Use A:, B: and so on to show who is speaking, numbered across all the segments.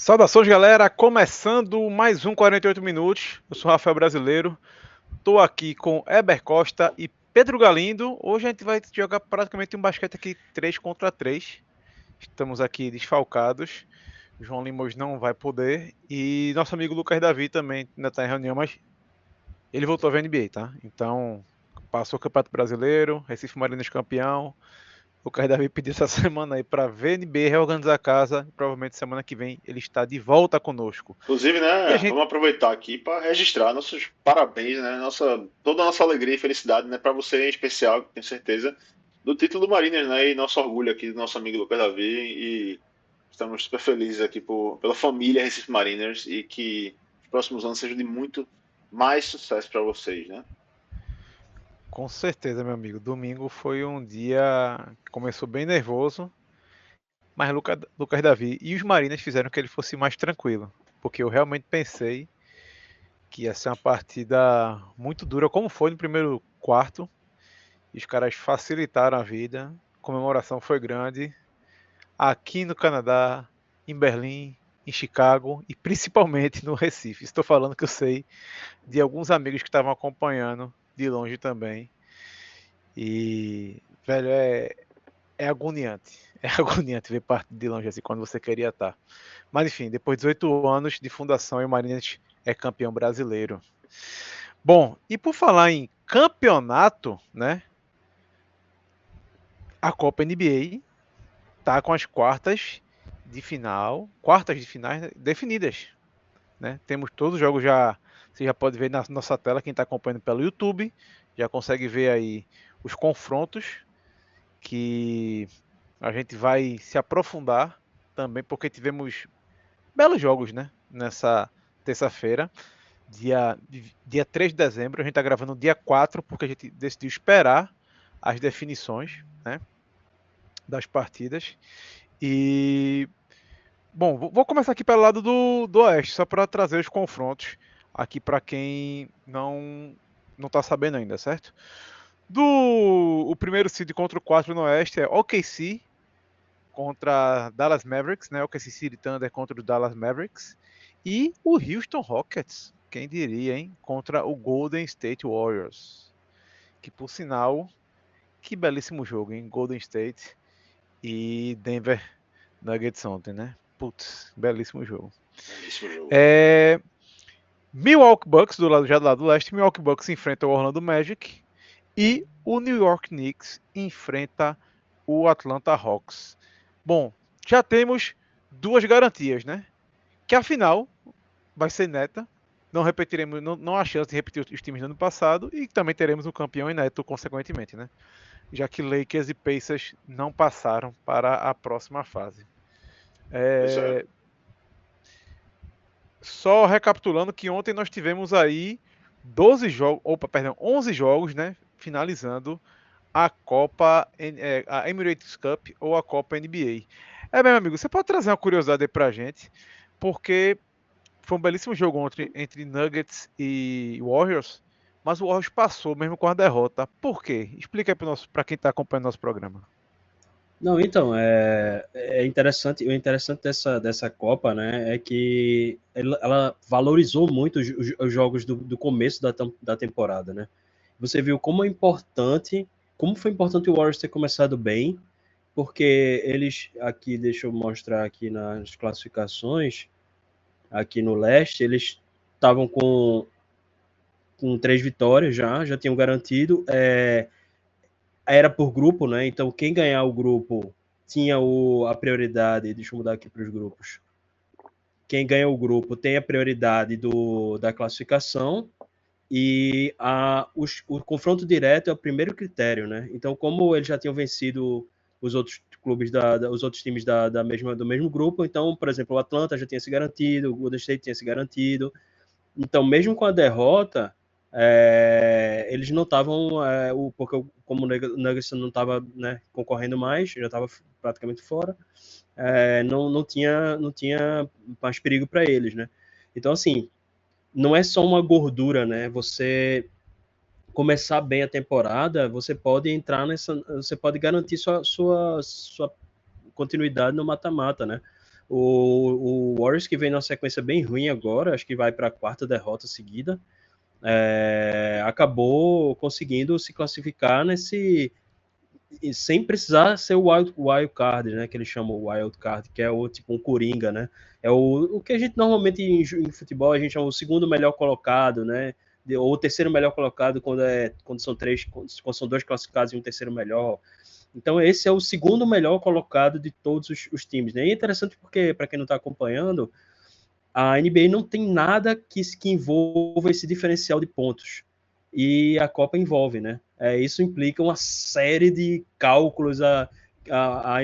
A: Saudações, galera! Começando mais um 48 minutos. Eu sou Rafael Brasileiro. Estou aqui com Eber Costa e Pedro Galindo. Hoje a gente vai jogar praticamente um basquete aqui 3 contra 3. Estamos aqui desfalcados. João Lemos não vai poder. E nosso amigo Lucas Davi também ainda está em reunião, mas ele voltou a ver NBA, tá? Então, passou o Campeonato Brasileiro, Recife Marinos campeão. O Lucas Davi pediu essa semana aí para ver NBA, reorganizar a casa. E provavelmente semana que vem ele está de volta conosco.
B: Inclusive,
A: E a
B: né,
A: gente
B: vamos aproveitar aqui para registrar nossos parabéns, né, toda a nossa alegria e felicidade, né, para você em especial, tenho certeza, do título do Mariners, né, e nosso orgulho aqui do nosso amigo Lucas Davi, e estamos super felizes aqui pela família Recife Mariners e que os próximos anos sejam de muito mais sucesso para vocês, né?
A: Com certeza, meu amigo. Domingo foi um dia que começou bem nervoso, mas Lucas Davi e os Marinas fizeram que ele fosse mais tranquilo, porque eu realmente pensei que ia ser uma partida muito dura, como foi no primeiro quarto. E os caras facilitaram a vida, a comemoração foi grande, aqui no Canadá, em Berlim, em Chicago e principalmente no Recife. Estou falando que eu sei de alguns amigos que estavam acompanhando de longe também. E, velho, é agoniante. É agoniante ver parte de longe assim quando você queria estar. Mas enfim, depois de 18 anos de fundação, o Mariners é campeão brasileiro. Bom, e por falar em campeonato, né? A Copa NBA tá com as quartas de finais definidas, né? Temos todos os jogos já, você já pode ver na nossa tela, quem está acompanhando pelo YouTube, já consegue ver aí os confrontos que a gente vai se aprofundar também, porque tivemos belos jogos, né? Nessa terça-feira, dia 3 de dezembro. A gente está gravando dia 4, porque a gente decidiu esperar as definições, né? Das partidas. E, bom, vou começar aqui pelo lado do Oeste, só para trazer os confrontos aqui para quem não está sabendo ainda, certo? O primeiro seed contra o 4 no Oeste é OKC contra Dallas Mavericks, né? O KC City Thunder contra o Dallas Mavericks e o Houston Rockets, quem diria, hein? Contra o Golden State Warriors. Que por sinal, que belíssimo jogo, hein? Golden State e Denver Nuggets ontem, né? Putz, belíssimo jogo.
B: Belíssimo jogo.
A: É... Milwaukee Bucks, já do lado do leste, Milwaukee Bucks enfrenta o Orlando Magic e o New York Knicks enfrenta o Atlanta Hawks. Bom, já temos duas garantias, né? Que a final vai ser neta. Não repetiremos, não há chance de repetir os times do ano passado e também teremos um campeão inédito, consequentemente, né? Já que Lakers e Pacers não passaram para a próxima fase.
B: Pois é.
A: É, só recapitulando que ontem nós tivemos aí 12 jogos, 11 jogos, né? Finalizando a Copa, a Emirates Cup ou a Copa NBA. Meu amigo, você pode trazer uma curiosidade aí pra gente, porque foi um belíssimo jogo ontem entre Nuggets e Warriors, mas o Warriors passou mesmo com a derrota. Por quê? Explica aí para quem está acompanhando nosso programa.
C: Não, então, é interessante, o interessante dessa Copa, né, é que ela valorizou muito os jogos do começo da temporada, né? Você viu como é importante, como foi importante o Warriors ter começado bem, porque eles, aqui, deixa eu mostrar aqui nas classificações, aqui no leste, eles estavam com 3 vitórias já tinham garantido, era por grupo, né? Então, quem ganhar o grupo tinha a prioridade. Deixa eu mudar aqui para os grupos. Quem ganha o grupo tem a prioridade da classificação e o confronto direto é o primeiro critério, né? Então, como eles já tinham vencido os outros clubes, os outros times do mesmo grupo, então, por exemplo, o Atlanta já tinha se garantido, o Golden State tinha se garantido, então, mesmo com a derrota, eles não estavam, porque como o Nuggets não estava, né, concorrendo mais, já estava praticamente fora, não tinha mais perigo para eles, né? Então, assim, não é só uma gordura, né? Você começar bem a temporada, você pode entrar você pode garantir sua continuidade no mata-mata, né? O Warriors, que vem numa sequência bem ruim agora, acho que vai para a 4ª derrota seguida, acabou conseguindo se classificar sem precisar ser o wild card, né, que eles chamam o wild card, que é o tipo um coringa, né, é o que a gente normalmente em futebol a gente chama o segundo melhor colocado, né, ou o terceiro melhor colocado quando são 2 classificados e um terceiro melhor. Então esse é o segundo melhor colocado de todos os times, né? E é interessante porque, para quem não está acompanhando, a NBA não tem nada que envolva esse diferencial de pontos. E a Copa envolve, né? Isso implica uma série de cálculos. A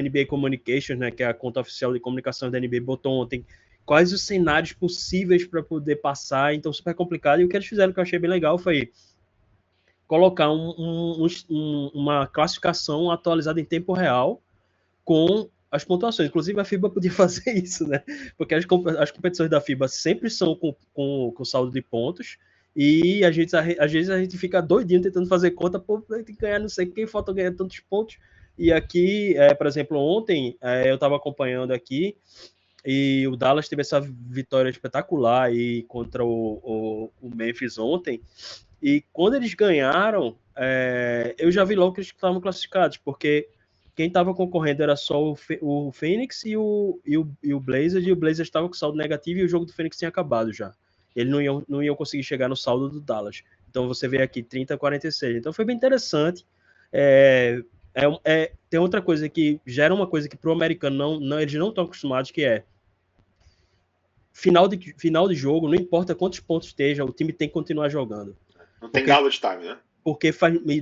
C: NBA Communications, né, que é a conta oficial de comunicação da NBA, botou ontem quais os cenários possíveis para poder passar. Então, super complicado. E o que eles fizeram, que eu achei bem legal, foi colocar uma classificação atualizada em tempo real com as pontuações. Inclusive, a FIBA podia fazer isso, né? Porque as competições da FIBA sempre são com saldo de pontos, e às vezes a gente fica doidinho tentando fazer conta, pô, tem que ganhar não sei quem, falta ganhar tantos pontos. E aqui, por exemplo, ontem eu estava acompanhando aqui, e o Dallas teve essa vitória espetacular aí contra o Memphis ontem, e quando eles ganharam, eu já vi logo que eles estavam classificados, porque quem estava concorrendo era só o Phoenix e o Blazers, e o Blazers estava com saldo negativo e o jogo do Phoenix tinha acabado já. Ele não iam conseguir chegar no saldo do Dallas. Então você vê aqui 30-46. Então foi bem interessante. Tem outra coisa que gera uma coisa que para o americano eles não estão acostumados, que é final de jogo, não importa quantos pontos esteja, o time tem que continuar jogando.
B: Não tem garbage time, né?
C: Porque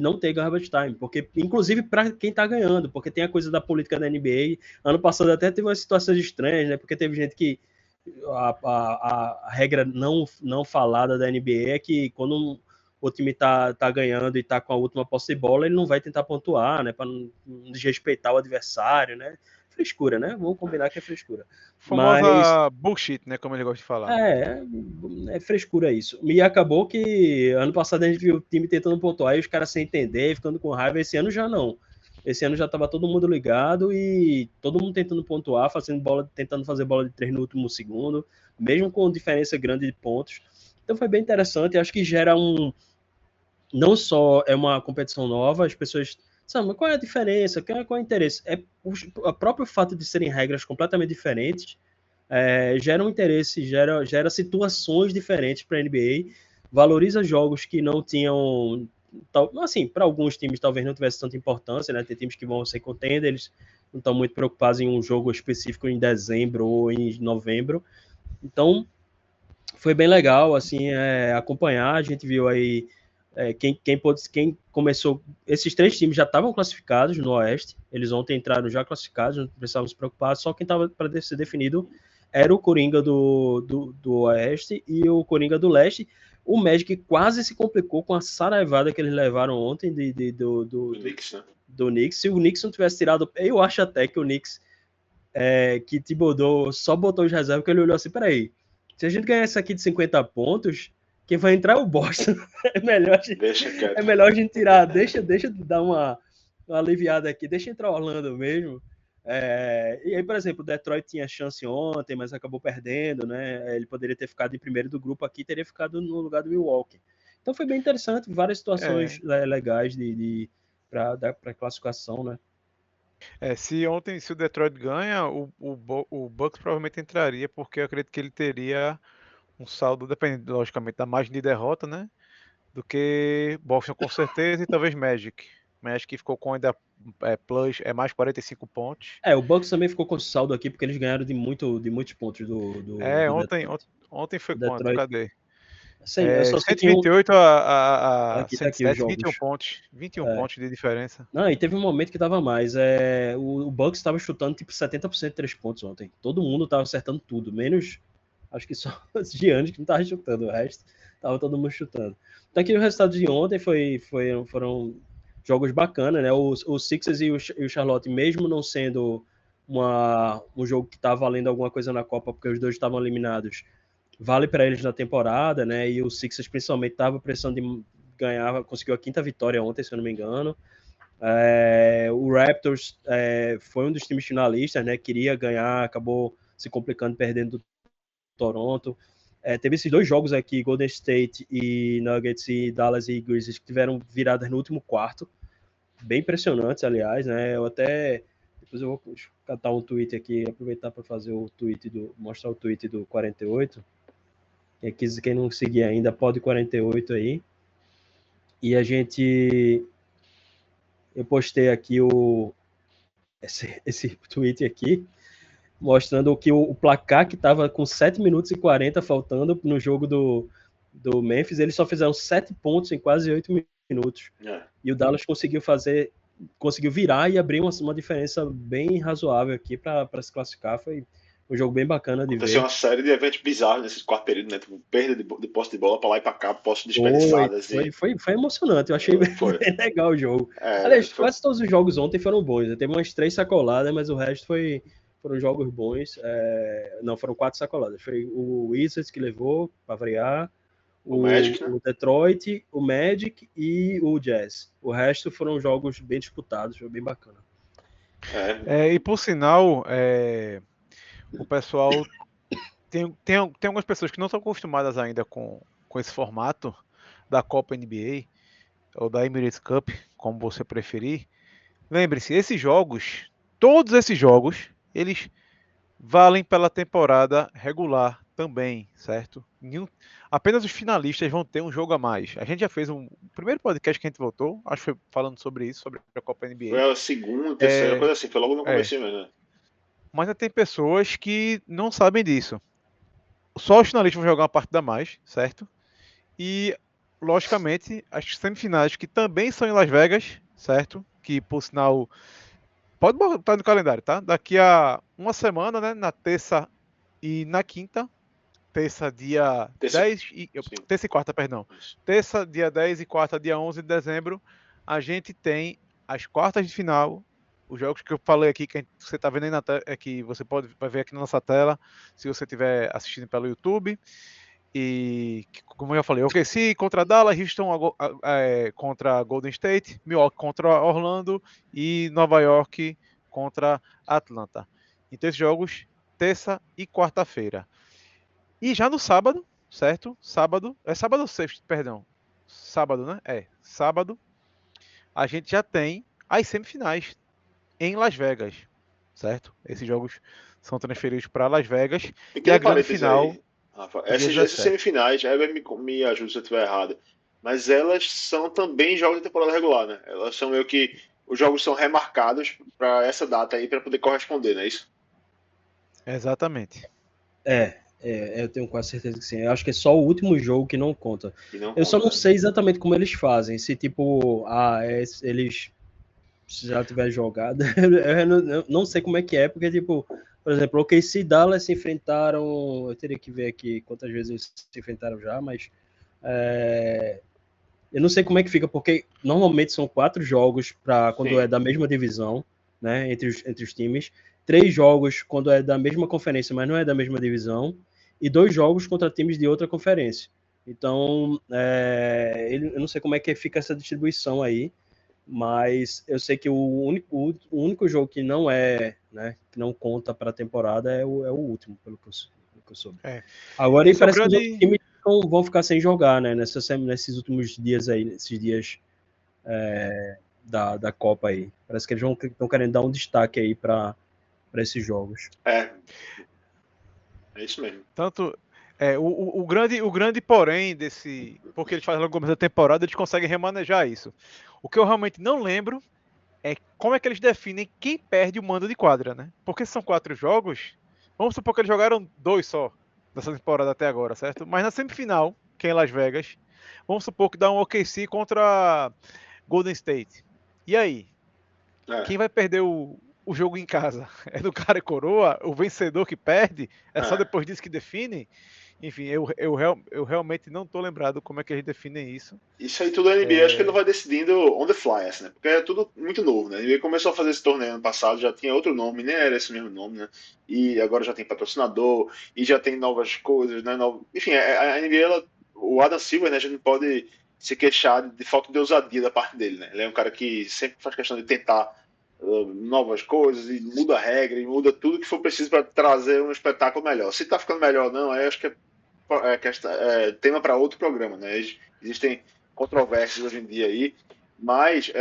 C: não tem garbage time, porque inclusive para quem está ganhando, porque tem a coisa da política da NBA. Ano passado até teve umas situações estranhas, né? Porque teve gente que a regra não falada da NBA é que quando o time tá ganhando e tá com a última posse de bola, ele não vai tentar pontuar, né? Para não desrespeitar o adversário, né? Frescura, né? Vamos combinar que é frescura.
A: Famosa bullshit, né? Como ele gosta de falar.
C: É frescura isso. E acabou que ano passado a gente viu o time tentando pontuar e os caras sem entender, ficando com raiva. Esse ano já não. Esse ano já estava todo mundo ligado e todo mundo tentando pontuar, tentando fazer bola de 3 no último segundo, mesmo com diferença grande de pontos. Então foi bem interessante. Acho que gera não só é uma competição nova, as pessoas sabem qual é a diferença, qual é o interesse. O próprio fato de serem regras completamente diferentes gera um interesse, gera situações diferentes para a NBA, valoriza jogos que não tinham, assim, para alguns times talvez não tivesse tanta importância, né? Tem times que vão ser contender, eles não estão muito preocupados em um jogo específico em dezembro ou em novembro. Então, foi bem legal, assim, acompanhar. A gente viu aí quem começou. Esses 3 times já estavam classificados no Oeste, eles ontem entraram já classificados, não precisavam se preocupar, só quem estava para ser definido era o Coringa do Oeste e o Coringa do Leste. O Magic quase se complicou com a saraivada que eles levaram ontem do
B: Knicks, né?
C: Do Knicks. Se o Knicks não tivesse tirado, eu acho até que o Knicks, que Thibodeau só botou os reservas, porque ele olhou assim, peraí, se a gente ganhar essa aqui de 50 pontos, quem vai entrar é o Boston. É melhor a gente tirar, deixa de dar uma aliviada aqui, deixa entrar o Orlando mesmo. E aí, por exemplo, o Detroit tinha chance ontem, mas acabou perdendo, né? Ele poderia ter ficado em primeiro do grupo aqui, teria ficado no lugar do Milwaukee. Então foi bem interessante, várias situações legais para classificação, né?
A: Se o Detroit ganha, o Bucks provavelmente entraria, porque eu acredito que ele teria um saldo, dependendo, logicamente, da margem de derrota, né? Do que Boston com certeza e talvez Magic. Magic ficou com ainda plus, mais 45 pontos.
C: O Bucks também ficou com saldo aqui, porque eles ganharam de muitos pontos do
A: ontem foi
C: Detroit.
A: Quanto? Cadê?
C: Eu só sei
A: 128 a
C: aqui,
A: 107, 21 pontos. 21 pontos de diferença.
C: Não, e teve um momento que tava mais. O Bucks estava chutando tipo 70% de 3 pontos ontem. Todo mundo tava acertando tudo, menos acho que só os Giannis que não tava chutando, o resto tava todo mundo chutando. Então aqui o resultado de ontem foram jogos bacanas, né? O Sixers e o Charlotte, mesmo não sendo um jogo que tá valendo alguma coisa na Copa, porque os dois estavam eliminados, vale para eles na temporada, né? E o Sixers principalmente tava precisando de ganhar, conseguiu a 5ª vitória ontem, se eu não me engano. O Raptors foi um dos times finalistas, né? Queria ganhar, acabou se complicando, perdendo do Toronto. Teve esses 2 jogos aqui, Golden State e Nuggets e Dallas e Grizzlies, que tiveram viradas no último quarto, bem impressionantes, aliás, né? Depois eu vou catar um tweet aqui, aproveitar para fazer mostrar o tweet do 48. Quem não seguir ainda, pode 48 aí. E eu postei aqui esse tweet aqui, mostrando que o placar que estava com 7 minutos e 40 faltando no jogo do Memphis, eles só fizeram 7 pontos em quase 8 minutos. E o Dallas conseguiu virar e abrir uma diferença bem razoável aqui para se classificar. Foi um jogo bem bacana de ver.
B: Aconteceu uma série de eventos bizarros nesse quarto período, né? Tipo, perda de posse de bola para lá e para cá, posse desperdiçadas.
C: Foi emocionante, eu achei bem legal o jogo. Aliás, quase todos os jogos ontem foram bons. Teve umas 3 sacoladas, mas o resto foram jogos bons. Não, foram 4 sacoladas. Foi o Wizards que levou, para variar, o Magic, né? O Detroit, o Magic e o Jazz. O resto foram jogos bem disputados, foi bem bacana.
A: E por sinal, o pessoal tem algumas pessoas que não estão acostumadas ainda com esse formato da Copa NBA ou da Emirates Cup, como você preferir. Lembre-se, todos esses jogos, eles valem pela temporada regular também, certo? Apenas os finalistas vão ter um jogo a mais. A gente já fez o primeiro podcast que a gente voltou, acho que foi falando sobre isso, sobre a Copa NBA.
B: Foi a segunda, terceira, coisa assim, foi logo no começo mesmo.
A: Mas tem pessoas que não sabem disso. Só os finalistas vão jogar uma partida a mais, certo? E, logicamente, as semifinais que também são em Las Vegas, certo? Que, por sinal, pode botar no calendário, tá? Daqui a uma semana, né? Na terça e na quinta. Terça, dia 10 e... Terça e quarta, perdão. Terça, dia 10 e quarta, dia 11 de dezembro, a gente tem as quartas de final. Os jogos que eu falei aqui, que você está vendo aí na tela, que você vai ver aqui na nossa tela, se você estiver assistindo pelo YouTube. E, como eu já falei, OKC contra Dallas, Houston contra Golden State, Milwaukee contra Orlando e Nova York contra Atlanta. Então, esses jogos, terça e quarta-feira. E já no sábado, certo? Sábado, perdão. Sábado, né? Sábado, a gente já tem as semifinais em Las Vegas, certo? Esses jogos são transferidos para Las Vegas. E a grande final...
B: Aí, Rafa, essas semifinais, me ajuda se eu estiver errado, mas elas são também jogos de temporada regular, né? Elas são meio que... Os jogos são remarcados para essa data aí, para poder corresponder, não é isso?
A: Exatamente.
C: Eu tenho quase certeza que sim. Eu acho que é só o último jogo que não conta. Só não sei exatamente como eles fazem. Se tipo, eles já tiver jogado, eu não sei como é que é, porque tipo, por exemplo, o OKC e Dallas se enfrentaram, eu teria que ver aqui quantas vezes eles se enfrentaram já, mas eu não sei como é que fica, porque normalmente são 4 jogos para quando é da mesma divisão, né, entre os times, 3 jogos quando é da mesma conferência, mas não é da mesma divisão, e 2 jogos contra times de outra conferência. Então, eu não sei como é que fica essa distribuição aí, mas eu sei que o único jogo que não né, que não conta para a temporada é o último, pelo que eu soube. Agora, e parece que os outros times vão ficar sem jogar, né, nesses últimos dias aí, nesses dias da Copa aí. Parece que eles estão querendo dar um destaque aí para esses jogos.
B: É isso mesmo.
A: Tanto... o grande porém desse... Porque eles fazem logo no começo da temporada, eles conseguem remanejar isso. O que eu realmente não lembro é como é que eles definem quem perde o mando de quadra, né? Porque são 4 jogos, vamos supor que eles jogaram 2 só dessa temporada até agora, certo? Mas na semifinal, que é em Las Vegas, vamos supor que dá um OKC contra Golden State. E aí? Quem vai perder o jogo em casa? É do cara e coroa? O vencedor que perde? É só depois disso que define? Enfim, eu realmente não tô lembrado como é que eles definem isso.
B: Isso aí tudo a NBA acho que ele vai decidindo on the fly, assim, né? Porque é tudo muito novo, né? A NBA começou a fazer esse torneio ano passado, já tinha outro nome, nem era esse mesmo nome, né? E agora já tem patrocinador, e já tem novas coisas, né? Enfim, a NBA, o Adam Silver, né? A gente não pode se queixar de falta de ousadia da parte dele, né? Ele é um cara que sempre faz questão de tentar novas coisas, e muda a regra, e muda tudo que for preciso para trazer um espetáculo melhor. Se está ficando melhor ou não, aí acho que é tema para outro programa, né? Existem controvérsias hoje em dia aí, mas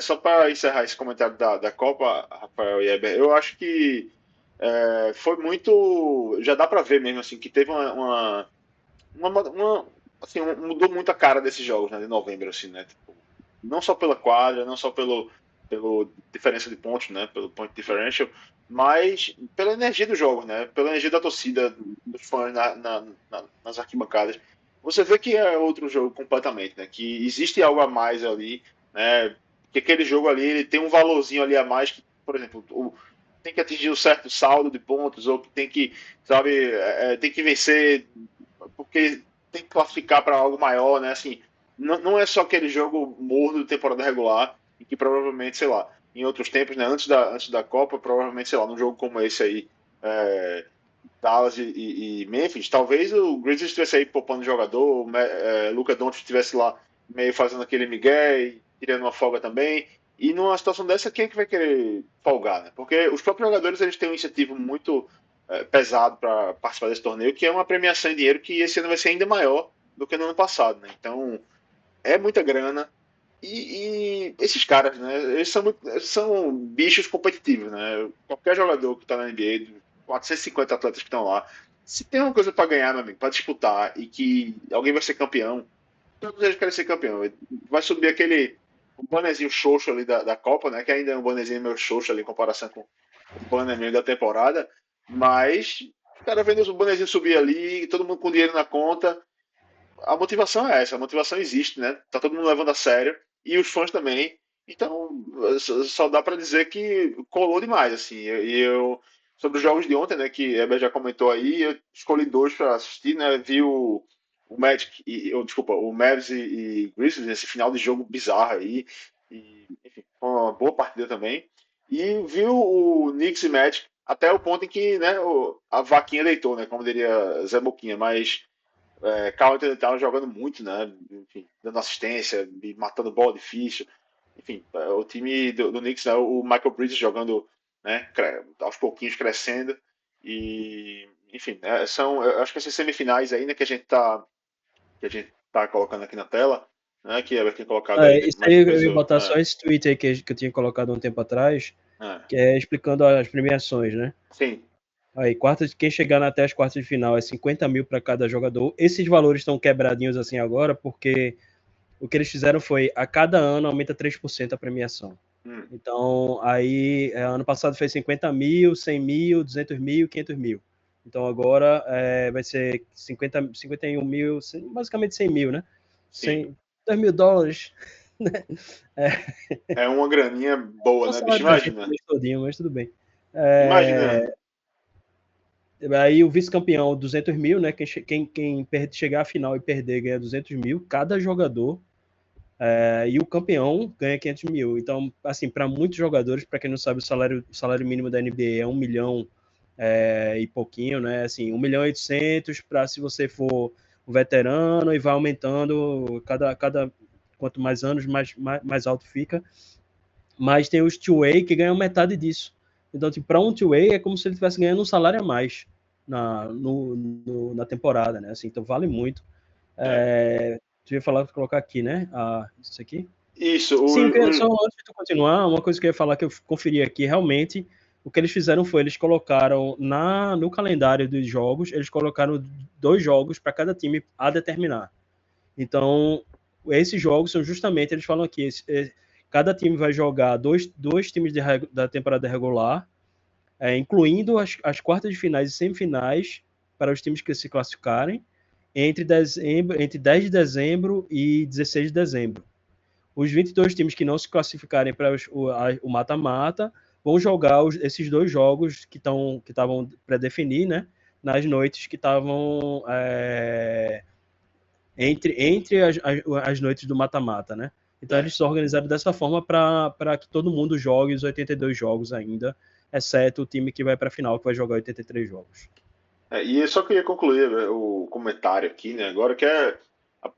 B: só para encerrar esse comentário da Copa, Rafael e Eber, eu acho que foi muito. Já dá para ver mesmo assim que teve assim, mudou muito a cara desses jogos, né, de novembro, assim, né? Tipo, não só pela quadra, não só pelo diferença de pontos, né? Pelo point differential, mas pela energia dos jogos, né? Pela energia da torcida, dos fãs nas arquibancadas. Você vê que é outro jogo completamente, né? Que existe algo a mais ali, né? Que aquele jogo ali ele tem um valorzinho ali a mais que, por exemplo, tem que atingir um certo saldo de pontos ou que tem que, sabe, tem que vencer porque tem que classificar para algo maior, né? Assim, não é só aquele jogo morno de temporada regular, em que provavelmente, sei lá, em outros tempos, né, antes da Copa, provavelmente, sei lá, num jogo como esse aí, Dallas e Memphis, talvez o Grizzlies estivesse aí poupando jogador, Luka Doncic estivesse lá meio fazendo aquele migué e tirando uma folga também. E numa situação dessa, quem é que vai querer folgar, né? Porque os próprios jogadores eles têm um incentivo muito pesado para participar desse torneio, que é uma premiação em dinheiro que esse ano vai ser ainda maior do que no ano passado, né? Então, é muita grana. E esses caras, né? São bichos competitivos, né? Qualquer jogador que está na NBA, 450 atletas que estão lá, se tem uma coisa para ganhar, meu amigo, para disputar e que alguém vai ser campeão, todos eles querem ser campeão. Vai subir aquele o bonezinho xoxo ali da Copa, né? Que ainda é um bonezinho meio xoxo ali em comparação com o banner meio da temporada. Mas, o cara vendo os bonezinhos subir ali, todo mundo com dinheiro na conta, a motivação é essa, a motivação existe, né? Tá todo mundo levando a sério e os fãs também. Então, só dá para dizer que colou demais, assim. Sobre os jogos de ontem, né, que a Eber já comentou aí, eu escolhi dois para assistir, né? Vi o Magic desculpa, o Mavs e Grizzlies nesse final de jogo bizarro aí. E, enfim, foi uma boa partida também. E vi o Knicks e Magic até o ponto em que, né, a vaquinha deitou, né, como diria Zé Boquinha, mas Carl Anthony Towns jogando muito, né? Enfim, dando assistência, e matando bola difícil. Enfim, o time do Knicks, né? O Michael Bridges jogando, né? Aos pouquinhos crescendo. E, enfim, eu acho que essas semifinais aí, né? Que a gente tá colocando aqui na tela, né? Que ela tem colocado aí
C: Isso
B: mais
C: aí
B: uma
C: eu
B: vez.
C: ia botar só esse tweet aí que eu tinha colocado um tempo atrás,
B: É,
C: que é explicando as premiações, né?
B: sim,
C: Aí, quem chegar até as quartas de final é 50 mil para cada jogador. Esses valores estão quebradinhos assim agora, porque o que eles fizeram foi, a cada ano aumenta 3% a premiação. Então, aí, ano passado foi 50 mil, 100 mil, 200 mil, 500 mil. Então, agora vai ser 51 mil, basicamente 100 mil, né?
B: sim.
C: 100, 2 mil dólares.
B: É uma graninha
C: É
B: boa,
C: o
B: né, bicho?
C: salário da gente
B: Imagina.
C: mês todinho, mas tudo bem.
B: Imagina.
C: Aí o vice-campeão, 200 mil, né? Quem chegar à final e perder ganha 200 mil, cada jogador. E o campeão ganha 500 mil. Então, assim, para muitos jogadores, para quem não sabe, o salário mínimo da NBA é 1 milhão e pouquinho, né? Assim, 1 milhão e 800 para se você for um veterano e vai aumentando quanto mais anos, mais alto fica. Mas tem os two-way que ganham metade disso. Então, tipo, para um two-way é como se ele estivesse ganhando um salário a mais na temporada, né? Assim, então vale muito.
B: É.
C: Tu ia falar, colocar aqui, né? Isso aqui.
B: Isso,
C: Sim, só antes de tu continuar, uma coisa que eu ia falar que eu conferi aqui, realmente, o que eles fizeram foi, eles colocaram no calendário dos jogos, eles colocaram 2 jogos para cada time a determinar. Então, esses jogos são justamente, eles falam aqui, cada time vai jogar dois times da temporada regular, incluindo as quartas de finais e semifinais para os times que se classificarem, entre 10 de dezembro e 16 de dezembro. Os 22 times que não se classificarem para o mata-mata vão jogar esses 2 jogos que estavam pré-definir, né? Nas noites que estavam entre as noites do mata-mata, né? Então eles se organizaram dessa forma para que todo mundo jogue os 82 jogos ainda, exceto o time que vai para a final, que vai jogar 83 jogos.
B: E eu só queria concluir o comentário aqui, né? Agora que é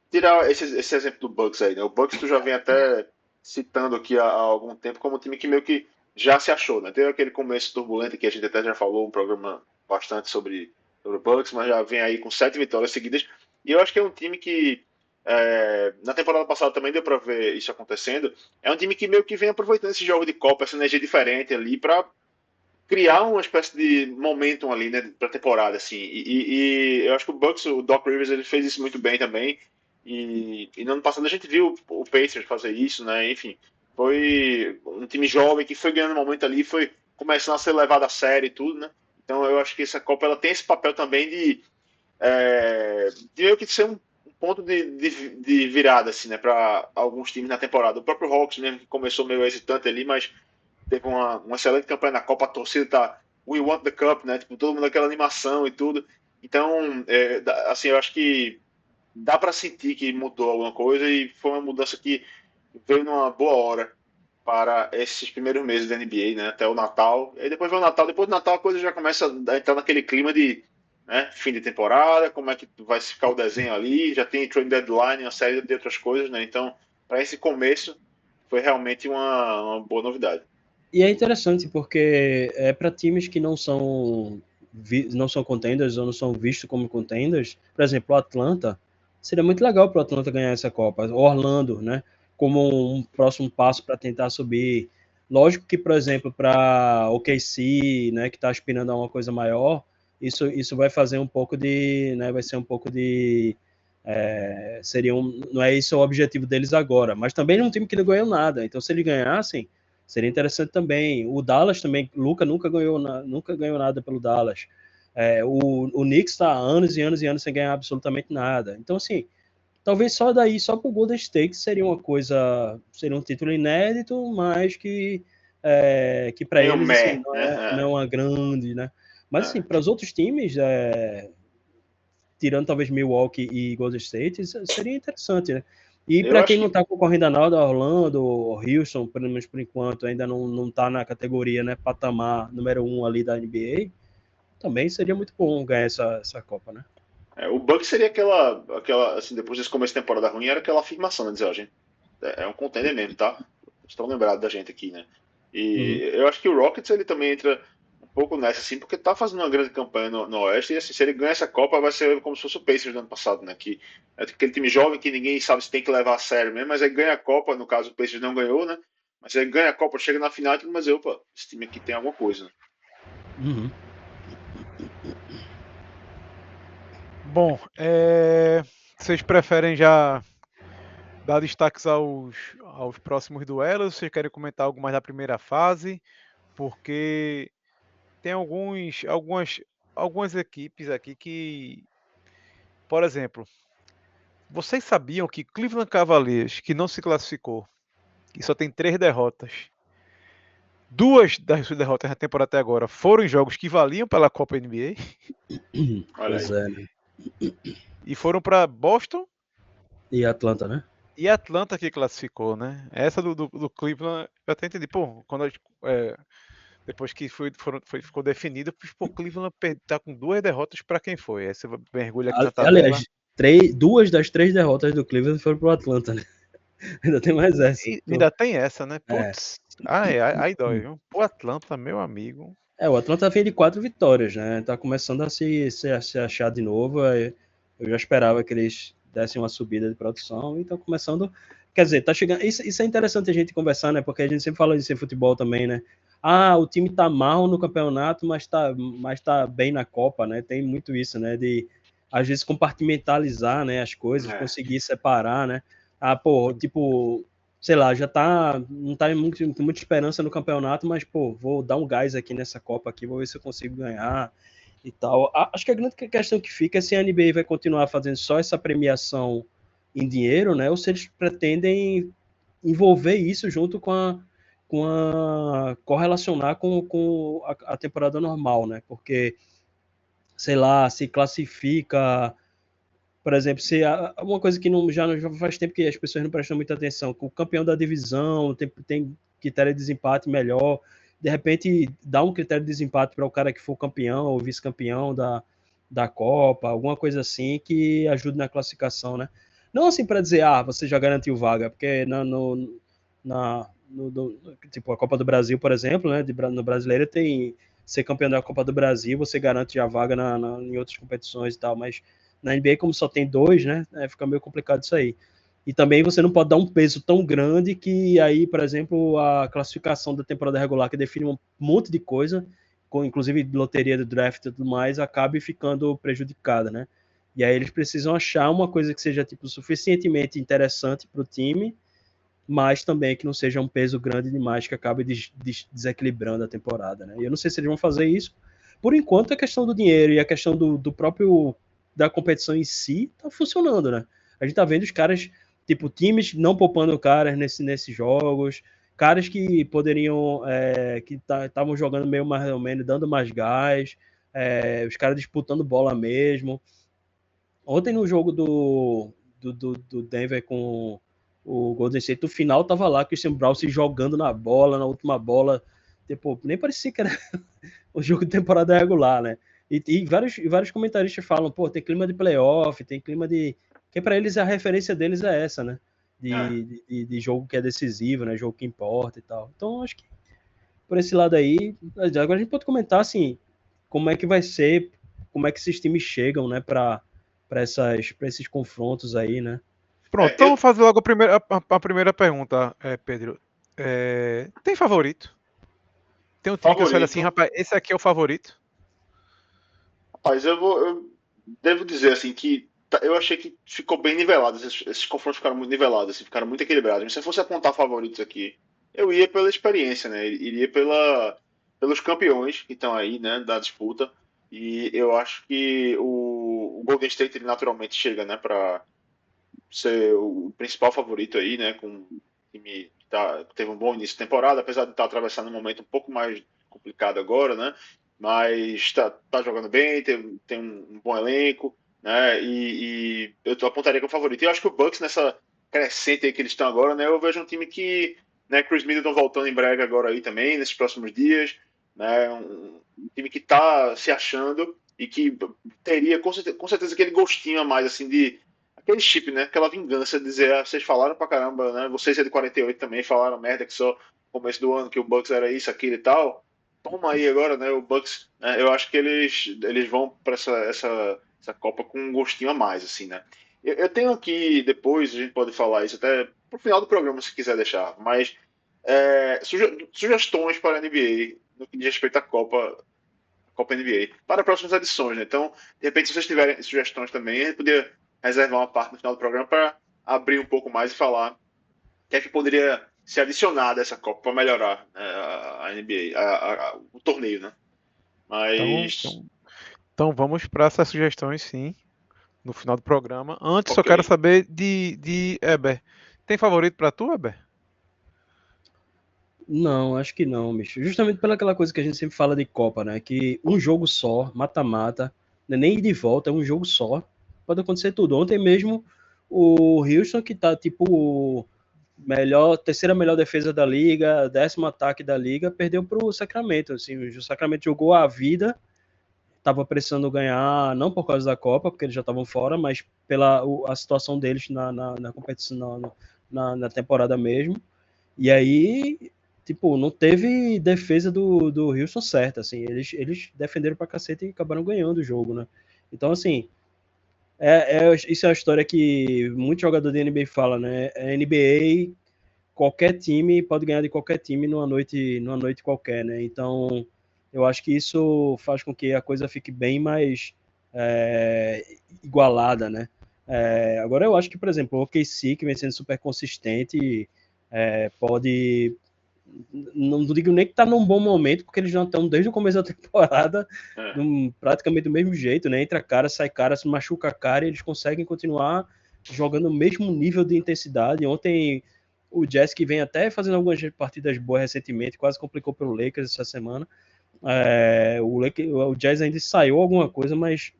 B: tirar esse exemplo do Bucks aí, né? O Bucks tu já vem até citando aqui há algum tempo como um time que meio que já se achou, né? Teve aquele começo turbulento que a gente até já falou, um programa bastante sobre o Bucks, mas já vem aí com 7 vitórias seguidas. E eu acho que é um time que, na temporada passada também deu para ver isso acontecendo. É um time que meio que vem aproveitando esse jogo de Copa, essa energia diferente ali, para criar uma espécie de momentum ali, né, para temporada, assim. E eu acho que o Bucks, o Doc Rivers, ele fez isso muito bem também. E no ano passado a gente viu o Pacers fazer isso, né? Enfim, foi um time jovem que foi ganhando momento ali, foi começando a ser levado a sério e tudo, né? Então eu acho que essa Copa ela tem esse papel também de meio que ser um ponto de virada, assim, né, para alguns times na temporada. O próprio Hawks mesmo, que começou meio hesitante ali, mas teve uma excelente campanha na Copa, a torcida tá We Want the Cup, né? Tipo, todo mundo aquela animação e tudo. Então, assim, eu acho que dá para sentir que mudou alguma coisa e foi uma mudança que veio numa boa hora para esses primeiros meses da NBA, né? Até o Natal. E depois vem o Natal. Depois do Natal a coisa já começa a entrar naquele clima de, né, fim de temporada, como é que vai ficar o desenho ali, já tem trade deadline, uma série de outras coisas, né? Então, para esse começo, foi realmente uma boa novidade.
C: E é interessante porque é para times que não são contenders ou não são vistos como contenders. Por exemplo, o Atlanta, seria muito legal para o Atlanta ganhar essa Copa. O Orlando, né? Como um próximo passo para tentar subir. Lógico que, por exemplo, para o OKC, né, que está aspirando a uma coisa maior, isso vai fazer um pouco de, né, vai ser um pouco de não é esse o objetivo deles agora, mas também é um time que não ganhou nada. Então, se eles ganhassem, seria interessante também. O Dallas também, Luka nunca ganhou nada pelo Dallas. O Knicks está há anos e anos e anos sem ganhar absolutamente nada. Então, assim, talvez só daí, só para o Golden State seria uma coisa, seria um título inédito, mas que para
B: Meio
C: eles assim,
B: meh, né?
C: não é uma grande, né? Mas assim, para os outros times, tirando talvez Milwaukee e Golden State, isso seria interessante, né? E
B: Eu
C: para quem
B: acho
C: não
B: que
C: está concorrendo a nada, Orlando, Houston, pelo menos por enquanto, ainda não está na categoria, né, patamar número 1 ali da NBA, também seria muito bom ganhar essa Copa, né?
B: o Bucks seria aquela, assim, depois desse começo de temporada ruim, era aquela afirmação, né? Dizer, ó, gente, é um contender mesmo, tá? Estão lembrados da gente aqui, né?
C: Uhum.
B: E eu acho que o Rockets ele também entra um pouco nessa, assim, porque tá fazendo uma grande campanha no Oeste, e assim, se ele ganhar essa Copa, vai ser como se fosse o Pacers do ano passado, né? Que é aquele time jovem que ninguém sabe se tem que levar a sério mesmo, mas aí ganha a Copa, no caso o Pacers não ganhou, né? Mas aí ganha a Copa, chega na final e tudo, mas opa, esse time aqui tem alguma coisa, né?
C: Uhum.
A: Bom, vocês preferem já dar destaques aos próximos duelos? Vocês querem comentar algo mais da primeira fase? Porque tem algumas equipes aqui que, por exemplo, vocês sabiam que Cleveland Cavaliers, que não se classificou, que só tem 3 derrotas, 2 das suas derrotas na temporada até agora foram em jogos que valiam pela Copa NBA
B: Olha
C: Pois
B: aí.
C: é, né?
A: e foram para Boston
C: E Atlanta, né?
A: e Atlanta que classificou, né? Essa do Cleveland eu até entendi. Pô, depois que ficou definido, pô, Cleveland tá com 2 derrotas para quem foi? Aí você mergulha aqui na tabela.
C: Aliás, 2 das 3 derrotas do Cleveland foram pro Atlanta, né? Ainda tem mais essa.
A: E ainda tem essa, né?
C: É.
A: Putz, aí dói, viu? Pô, Atlanta, meu amigo.
C: O Atlanta vem de 4 vitórias, né? Tá começando a se achar de novo. Eu já esperava que eles dessem uma subida de produção e estão começando. Quer dizer, tá chegando. Isso é interessante a gente conversar, né? Porque a gente sempre fala disso em futebol também, né? Ah, o time tá mal no campeonato, mas tá bem na Copa, né? Tem muito isso, né? De às vezes compartimentalizar, né, as coisas,
B: É.
C: conseguir separar, né? Ah, pô, tipo, sei lá, não tá muita esperança no campeonato, mas, pô, vou dar um gás aqui nessa Copa aqui, vou ver se eu consigo ganhar e tal. Acho que a grande questão que fica é se a NBA vai continuar fazendo só essa premiação em dinheiro, né, ou se eles pretendem envolver isso junto correlacionar com a temporada normal, né, porque, sei lá, se classifica por exemplo, se uma coisa que já faz tempo que as pessoas não prestam muita atenção, que o campeão da divisão tem critério de desempate melhor, de repente dá um critério de desempate para o cara que for campeão ou vice-campeão da Copa, alguma coisa assim que ajude na classificação, né? Não assim para dizer, você já garantiu vaga, porque tipo a Copa do Brasil, por exemplo, né? No brasileiro tem ser campeão da Copa do Brasil, você garante a vaga em outras competições e tal, mas na NBA, como só tem 2, né? Fica meio complicado isso aí. E também você não pode dar um peso tão grande que aí, por exemplo, a classificação da temporada regular, que define um monte de coisa, com inclusive loteria do draft e tudo mais, acabe ficando prejudicada, né? E aí eles precisam achar uma coisa que seja tipo suficientemente interessante para o time, mas também que não seja um peso grande demais que acabe desequilibrando a temporada, né? E eu não sei se eles vão fazer isso. Por enquanto, a questão do dinheiro e a questão do próprio da competição em si tá funcionando, né? A gente tá vendo os caras, tipo, times não poupando caras nesses jogos, caras que poderiam, que estavam jogando meio mais ou menos, dando mais gás, os caras disputando bola mesmo. Ontem no jogo do Denver com o Golden State, no final tava lá, Christian Brown se jogando na bola, na última bola, tipo, nem parecia que era o jogo de temporada regular, né? E vários comentaristas falam, pô, tem clima de playoff, tem clima de... que para eles a referência deles é essa, né? De jogo que é decisivo, né? Jogo que importa e tal. Então, acho que por esse lado aí, agora a gente pode comentar, assim, como é que vai ser, como é que esses times chegam, né, para esses confrontos aí, né?
A: Pronto, então vou fazer logo a primeira pergunta, Pedro. Tem favorito? Tem um time que você olha assim, rapaz, esse aqui é o favorito?
B: Rapaz, eu devo dizer assim que eu achei que ficou bem nivelado, esses confrontos ficaram muito nivelados, assim, ficaram muito equilibrados. Mas se eu fosse apontar favoritos aqui, eu ia pela experiência, né? Iria pelos campeões que estão aí, né, da disputa. E eu acho que o Golden State ele naturalmente chega, né, para ser o principal favorito aí, né, com um time que teve um bom início de temporada, apesar de estar atravessando um momento um pouco mais complicado agora, né, mas está jogando bem, tem um bom elenco, né, e eu apontaria como favorito. E eu acho que o Bucks nessa crescente aí que eles estão agora, né, eu vejo um time que, né, Chris Middleton voltando em breve agora aí também, nesses próximos dias, né, um time que está se achando e que teria com certeza aquele gostinho a mais, assim, de aquele chip, né? Aquela vingança de dizer, vocês falaram pra caramba, né? Vocês é de 48 também falaram merda que só no começo do ano que o Bucks era isso, aquilo e tal. Toma aí agora, né? O Bucks, né, eu acho que eles vão para essa Copa com um gostinho a mais, assim, né? Eu tenho aqui, depois a gente pode falar isso até pro final do programa, se quiser deixar, mas sugestões para a NBA no que diz respeito à Copa NBA para próximas edições, né? Então, de repente, se vocês tiverem sugestões também, a gente podia reservar uma parte no final do programa para abrir um pouco mais e falar o que é que poderia ser adicionado a essa Copa para melhorar, né, a NBA, o torneio, né? Mas.
A: Então vamos para essas sugestões, sim, no final do programa. Antes, só
B: Ok.
A: quero saber de Eber. Tem favorito para tu, Eber?
C: Não, acho que não, bicho. Justamente pelaquela coisa que a gente sempre fala de Copa, né? Que um jogo só, mata-mata, não é nem ir de volta, é um jogo só. Pode acontecer tudo. Ontem mesmo, o Houston, que tá tipo terceira melhor defesa da liga, 10º ataque da liga, perdeu pro Sacramento. Assim, o Sacramento jogou a vida, estava precisando ganhar, não por causa da Copa, porque eles já estavam fora, mas pela a situação deles na competição, na temporada mesmo. E aí, tipo, não teve defesa do Houston certa, assim, eles defenderam pra cacete e acabaram ganhando o jogo, né? Então, assim, isso é uma história que muito jogador de NBA fala, né? NBA, qualquer time pode ganhar de qualquer time numa noite qualquer, né? Então, eu acho que isso faz com que a coisa fique bem mais igualada, né? Agora, eu acho que, por exemplo, o OKC, que vem sendo super consistente, pode... Não digo nem que está num bom momento, porque eles já estão desde o começo da temporada praticamente do mesmo jeito, né? Entra cara, sai cara, se machuca a cara e eles conseguem continuar jogando o mesmo nível de intensidade. Ontem o Jazz, que vem até fazendo algumas partidas boas recentemente, quase complicou pelo Lakers essa semana. O Jazz ainda saiu alguma coisa, mas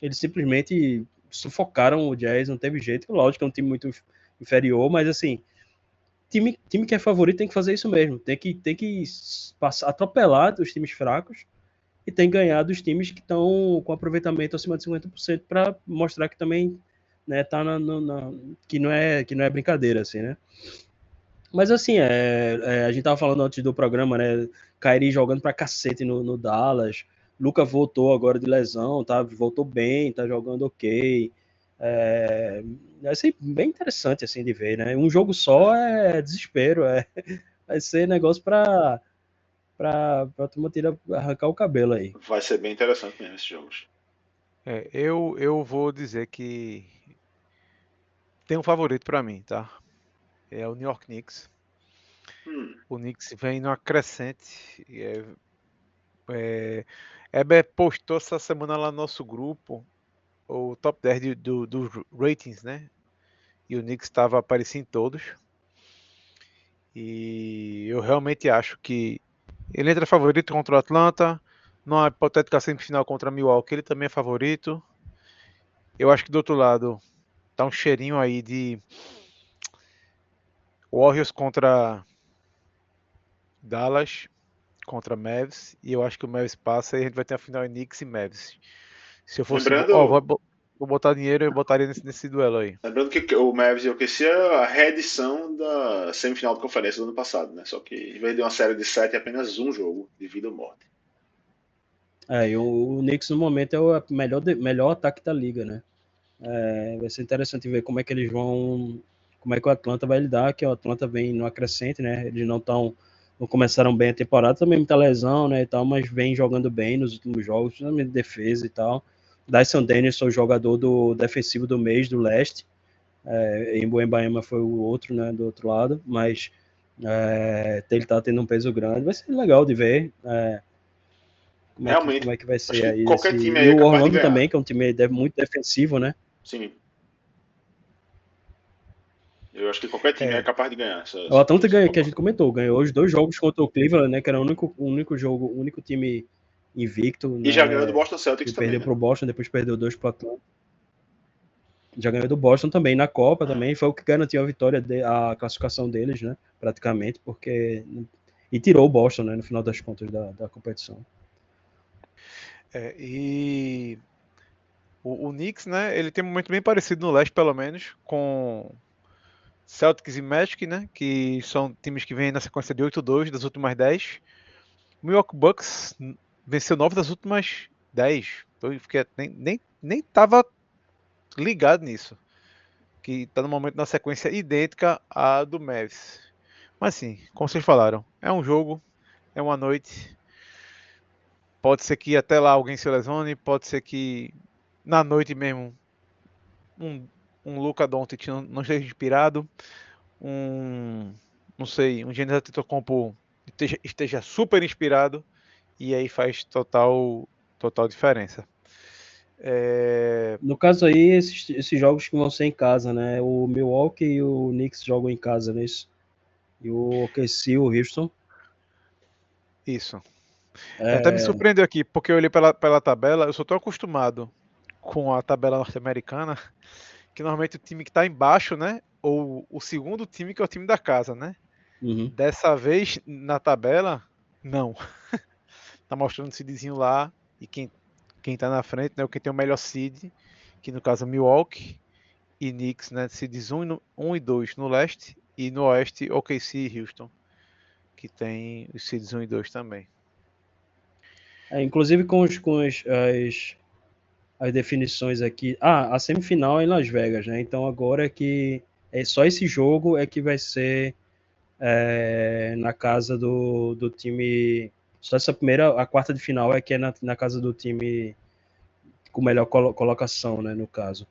C: eles simplesmente sufocaram o Jazz, não teve jeito. Lógico que é um time muito inferior, mas assim, time que é favorito tem que fazer isso mesmo. Tem que atropelar os times fracos e tem que ganhar dos times que estão com aproveitamento acima de 50% para mostrar que também, né, tá que não é brincadeira, assim, né? Mas assim, a gente tava falando antes do programa, né? Kyrie jogando pra cacete no Dallas. Luka voltou agora de lesão, tá? Voltou bem, tá jogando ok. Vai ser bem interessante assim de ver, né? Um jogo só é desespero, vai ser negócio pra turma arrancar o cabelo aí.
B: Vai ser bem interessante mesmo esses jogos.
A: Eu vou dizer que tem um favorito pra mim, tá? É o New York Knicks.
B: Hum,
A: O Knicks vem numa crescente. Eber postou essa semana lá no nosso grupo o top 10 dos ratings, né? E o Knicks estava aparecendo em todos. E eu realmente acho que ele entra favorito contra o Atlanta. Numa hipotética semifinal contra Milwaukee, ele também é favorito. Eu acho que do outro lado tá um cheirinho aí de Warriors contra Dallas, contra Mavs. E eu acho que o Mavs passa e a gente vai ter a final em Knicks e Mavs. Se eu fosse.
B: lembrando,
A: Vou botar dinheiro, eu botaria nesse duelo aí.
B: lembrando que o Mavs e o OKC é a reedição da semifinal de conferência do ano passado, né? Só que em vez de uma série de 7, é apenas um jogo de vida ou morte.
C: E o Knicks no momento é o melhor ataque da liga, né? Vai ser interessante ver como é que eles vão. Como é que o Atlanta vai lidar, que o Atlanta vem no acrescente, né? Eles não começaram bem a temporada, também muita lesão, né? E tal, mas vem jogando bem nos últimos jogos, principalmente de defesa e tal. Dyson Danielson, o jogador do defensivo do mês do leste. Em Embuema foi o outro, né? Do outro lado, mas ele tá tendo um peso grande. Vai ser legal de ver. Como
B: Realmente,
C: é que vai
B: acho
C: ser
B: que
C: aí
B: qualquer
C: esse.
B: time aí
C: E
B: é
C: o
B: capaz de
C: Orlando
B: ganhar.
C: também, que é um time muito defensivo, né?
B: Sim, eu acho que qualquer time é
A: É,
B: capaz de ganhar
C: O Atlanta
B: essa
C: que a
B: Copa.
C: gente comentou, ganhou os dois jogos contra o Cleveland, né? Que era o único jogo, o único time invicto,
B: E já ganhou do
C: né?
B: Boston Celtics
C: Que
B: também,
C: perdeu
B: né?
C: para o Boston, depois perdeu dois para o Atlanta. Já ganhou do Boston também na Copa
B: É.
C: também, foi o que garantiu a vitória, a classificação deles, né? Praticamente, porque e tirou o Boston, né? No final das contas da competição.
A: e o Knicks, né? Ele tem um momento bem parecido no leste, pelo menos, com Celtics e Magic, né? Que são times que vêm na sequência de 8-2 das últimas 10. O Milwaukee Bucks venceu 9 das últimas 10. Então eu fiquei, nem tava ligado nisso. Que tá no momento na sequência idêntica à do Mavs. Mas sim, como vocês falaram, é um jogo, é uma noite. Pode ser que até lá alguém se lesione, pode ser que na noite mesmo um, um Luka Doncic não esteja inspirado, um, não sei, um Giannis Antetokounmpo esteja super inspirado e aí faz total diferença.
C: No caso aí, esses jogos que vão ser em casa, né? O Milwaukee e o Knicks jogam em casa, né? E o OKC, o Houston.
A: Isso. Até me
C: É,
A: surpreendeu aqui, porque eu olhei pela tabela, eu sou tão acostumado com a tabela norte-americana, que normalmente o time que está embaixo, né? Ou o segundo time que é o time da casa, né?
C: uhum.
A: Dessa vez, na tabela, não. Tá mostrando o seedzinho lá e quem tá na frente, né? Quem tem o melhor seed, que no caso é Milwaukee e Knicks, né? Seeds 1 e 2 no leste e no oeste OKC e Houston, que tem os seeds 1 e 2 também.
C: Inclusive as definições aqui. A semifinal é em Las Vegas, né? Então agora só esse jogo é que vai ser na casa do time. Só essa a quarta de final é que é na casa do time com melhor colocação, né? No caso.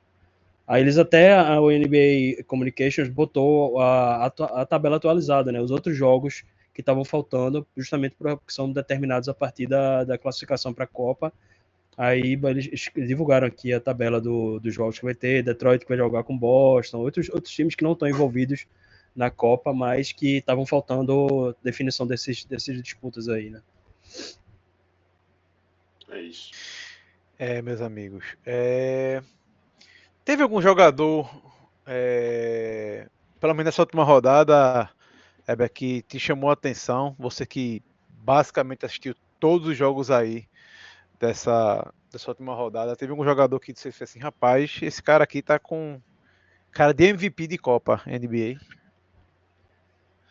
C: Aí eles até, o NBA Communications botou a tabela atualizada, né? Os outros jogos que estavam faltando, justamente porque são determinados a partir da classificação para a Copa. Aí eles divulgaram aqui a tabela dos jogos que vai ter, Detroit que vai jogar com Boston, outros times que não estão envolvidos na Copa, mas que estavam faltando definição dessas disputas aí, né?
B: É isso.
A: Meus amigos. Teve algum jogador, pelo menos nessa última rodada, que te chamou a atenção? Você que basicamente assistiu todos os jogos aí dessa última rodada. Teve algum jogador que disse assim, rapaz, esse cara aqui tá com cara de MVP de Copa NBA?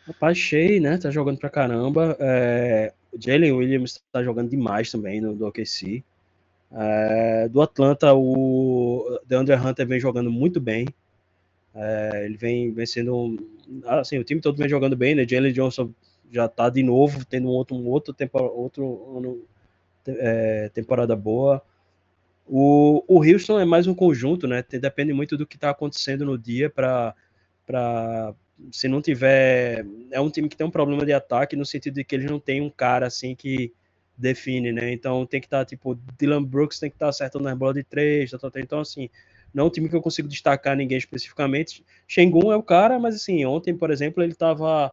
C: Rapaz, Shea, né? Tá jogando pra caramba. O Jalen Williams tá jogando demais também do OKC. Do Atlanta, o DeAndre Hunter vem jogando muito bem. Ele vem sendo assim, o time todo vem jogando bem, né? Jalen Johnson já tá de novo tendo outro ano, temporada boa. O Houston é mais um conjunto, né? Depende muito do que está acontecendo no dia para se não tiver, é um time que tem um problema de ataque no sentido de que eles não tem um cara assim que define, né? Então tem que estar tipo Dylan Brooks tem que estar acertando na bola de 3, então assim, não é um time que eu consigo destacar ninguém especificamente. Şengün é o cara, mas assim, ontem, por exemplo, ele estava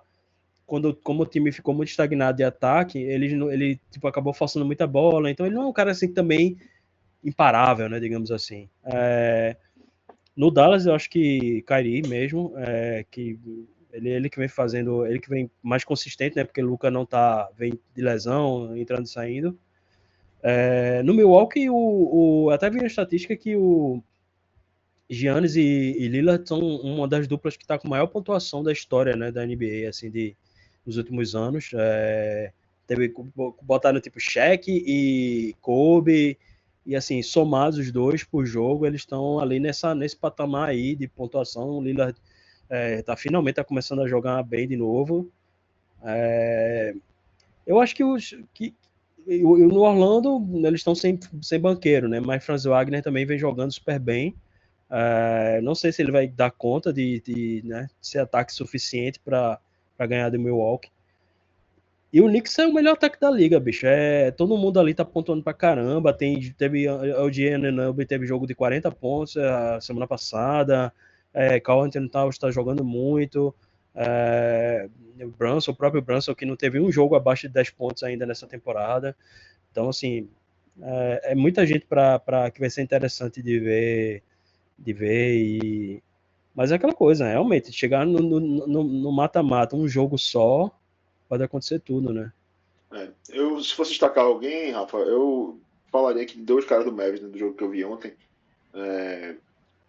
C: como o time ficou muito estagnado de ataque, ele tipo acabou forçando muita bola, então ele não é um cara assim que também imparável, né, digamos assim. No Dallas, eu acho que Kyrie mesmo, que ele que vem fazendo, ele que vem mais consistente, né, porque o Luka não tá, vem de lesão, entrando e saindo. No Milwaukee, até vi a estatística que o Giannis e Lillard são uma das duplas que está com maior pontuação da história, né, da NBA, assim, dos últimos anos. Botaram tipo Shaq e Kobe, e assim, somados os dois por jogo, eles estão ali nesse patamar aí de pontuação. O Lillard finalmente tá começando a jogar bem de novo. Eu acho que no Orlando eles estão sem banqueiro, né? Mas Franz Wagner também vem jogando super bem. Não sei se ele vai dar conta de ser ataque suficiente para ganhar do Milwaukee. E o Knicks é o melhor ataque da liga, bicho. Todo mundo ali tá pontuando pra caramba. Teve o Giannis teve jogo de 40 pontos a semana passada. Karl Anthony Towns tá jogando muito. O próprio Brunson, que não teve um jogo abaixo de 10 pontos ainda nessa temporada. Então, assim, é muita gente que vai ser interessante de ver. Mas é aquela coisa, realmente, chegar no mata-mata, um jogo só, pode acontecer tudo, né?
B: Se fosse destacar alguém, Rafa, eu falaria aqui de dois caras do Mavis, né, do jogo que eu vi ontem.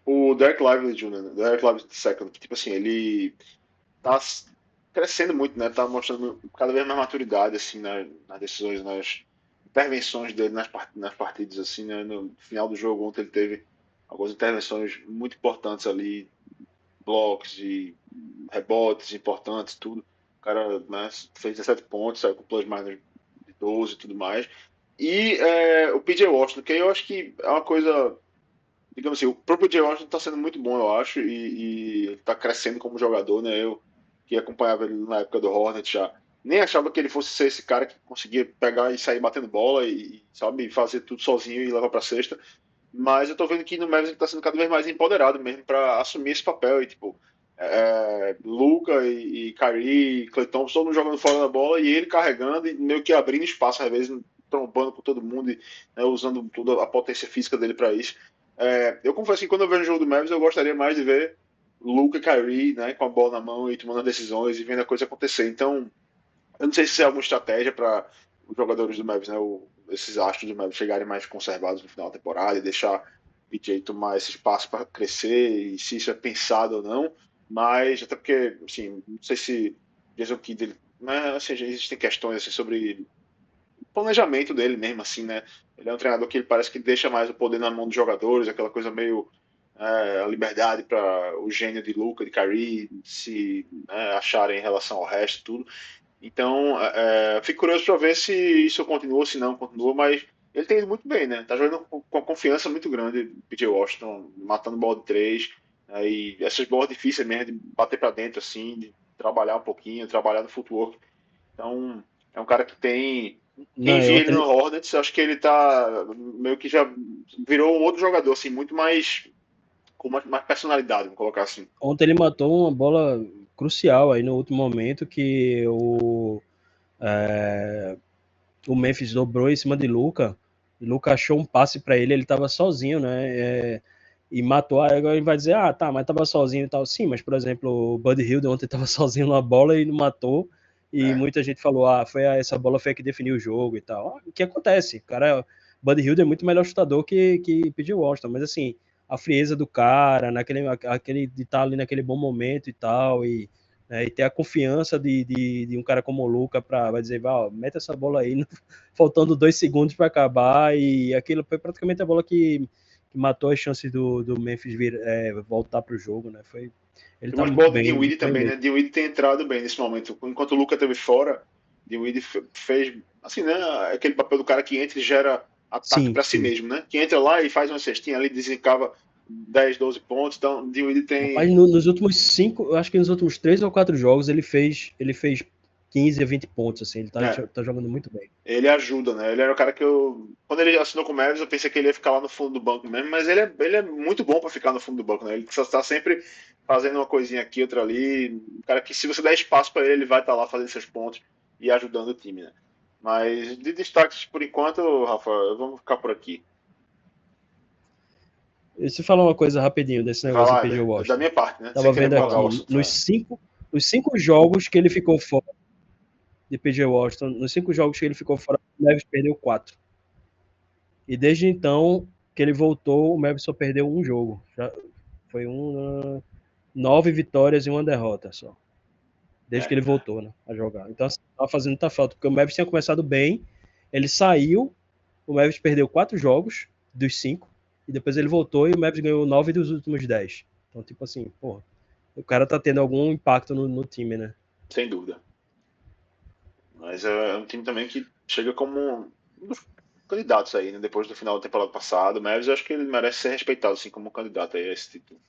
B: O Derek Lively Jr., né, Derek Lively II, que tipo assim, ele tá crescendo muito, né? Tá mostrando cada vez mais maturidade, assim, nas decisões, nas intervenções dele nas partidas, assim, né? No final do jogo ontem ele teve algumas intervenções muito importantes ali, blocos e rebotes importantes, tudo. O cara, né, fez 17 pontos, saiu com plus minus de 12 e tudo mais. E o PJ Washington, que eu acho que é uma coisa, digamos assim, o próprio PJ Washington está sendo muito bom, eu acho, e ele está crescendo como jogador, né? Eu que acompanhava ele na época do Hornet já, nem achava que ele fosse ser esse cara que conseguia pegar e sair batendo bola e sabe, fazer tudo sozinho e levar para cesta. Mas eu tô vendo que no Mavis ele tá sendo cada vez mais empoderado mesmo para assumir esse papel. E, tipo, Luka e Kyrie e Klay Thompson todo mundo jogando fora da bola e ele carregando e meio que abrindo espaço, às vezes trombando com todo mundo e usando toda a potência física dele para isso. Eu confesso que quando eu vejo o jogo do Mavis eu gostaria mais de ver Luka e Kyrie, né, com a bola na mão e tomando decisões e vendo a coisa acontecer. Então, eu não sei se é alguma estratégia para os jogadores do Mavis, né, esses astros do Mavis chegarem mais conservados no final da temporada e deixar o PJ tomar esse espaço para crescer e se isso é pensado ou não. Mas até porque, assim, não sei se Jason Kidd, né, assim, existem questões assim, sobre o planejamento dele mesmo, assim, né? Ele é um treinador que ele parece que deixa mais o poder na mão dos jogadores, aquela coisa meio a liberdade para o gênio de Luka, de Kyrie se acharem em relação ao resto, tudo. Então, fico curioso para ver se isso continua, se não continua, mas ele tem ido muito bem, né? Tá jogando com uma confiança muito grande, PJ Washington, matando bola de 3, e essas bolas difíceis mesmo, de bater para dentro, assim, de trabalhar um pouquinho, trabalhar no footwork. Então, é um cara que tem. Quem
C: Não,
B: via ele no Hornets, acho que ele tá meio que já virou um outro jogador, assim, muito mais. Com mais personalidade, vamos colocar assim.
C: ontem ele matou uma bola crucial aí no último momento que o Memphis dobrou em cima de Luka. Luka achou um passe para ele estava sozinho, né? E matou. Agora ele vai dizer, tá, mas tava sozinho e tal. Sim, mas por exemplo, o Buddy Hield ontem tava sozinho na bola e não matou. E muita gente falou, essa bola foi a que definiu o jogo e tal. O que acontece? Buddy Hield é muito melhor chutador que PJ Washington, mas assim, a frieza do cara, aquele de estar ali naquele bom momento e tal, e né, e ter a confiança de um cara como o Luka vai dizer, mete essa bola aí, faltando 2 segundos para acabar, e aquilo foi praticamente a bola que matou as chances do Memphis voltar para o jogo, né? Ele tá
B: Mas
C: muito
B: bola de
C: bem,
B: Dinwiddie
C: muito bem
B: também,
C: mesmo.
B: né? Dinwiddie tem entrado bem nesse momento. Enquanto o Luka esteve fora, Dinwiddie fez, assim, né? Aquele papel do cara que entra e gera ataque
C: Sim,
B: para si
C: sim.
B: mesmo, né? Que entra lá e faz uma cestinha ali, desencava 10, 12 pontos. Então, Dinwiddie
C: Rapaz,
B: tem.
C: nos últimos 5, eu acho que nos últimos 3 ou 4 jogos ele fez 15 a 20 pontos, assim, ele
B: É,
C: tá jogando muito bem.
B: ele ajuda, né? Ele era o cara que eu. Quando ele assinou com o Mavis, eu pensei que ele ia ficar lá no fundo do banco mesmo, mas ele é muito bom para ficar no fundo do banco, né? Ele só está sempre fazendo uma coisinha aqui, outra ali. Um cara que, se você der espaço para ele, ele vai estar lá fazendo seus pontos e ajudando o time, né? Mas de destaques por enquanto, Rafa, vamos ficar por aqui.
C: E se falar uma coisa rapidinho desse
B: Vai
C: negócio de
B: lá,
C: PJ
B: da
C: Washington.
B: minha parte, né? Sem
C: Tava
B: querer
C: vendo
B: mudar o
C: aqui,
B: assunto. Vai.
C: nos 5 jogos que ele ficou fora de PJ Washington, nos 5 jogos que ele ficou fora, o Mavis perdeu 4. E desde então que ele voltou, o Mavis só perdeu um jogo. Foi 9 vitórias e uma derrota só. Desde que
B: É,
C: ele voltou, né, a jogar. Então, assim, tava fazendo muita falta, porque o Mavis tinha começado bem, ele saiu, o Mavis perdeu 4 jogos dos 5, e depois ele voltou e o Mavis ganhou 9 dos últimos 10. Então, tipo assim, porra, o cara tá tendo algum impacto no time, né?
B: sem dúvida. Mas é um time também que chega como um dos candidatos aí, né? Depois do final da temporada passada. O Mavis, eu acho que ele merece ser respeitado, assim, como candidato aí a esse título.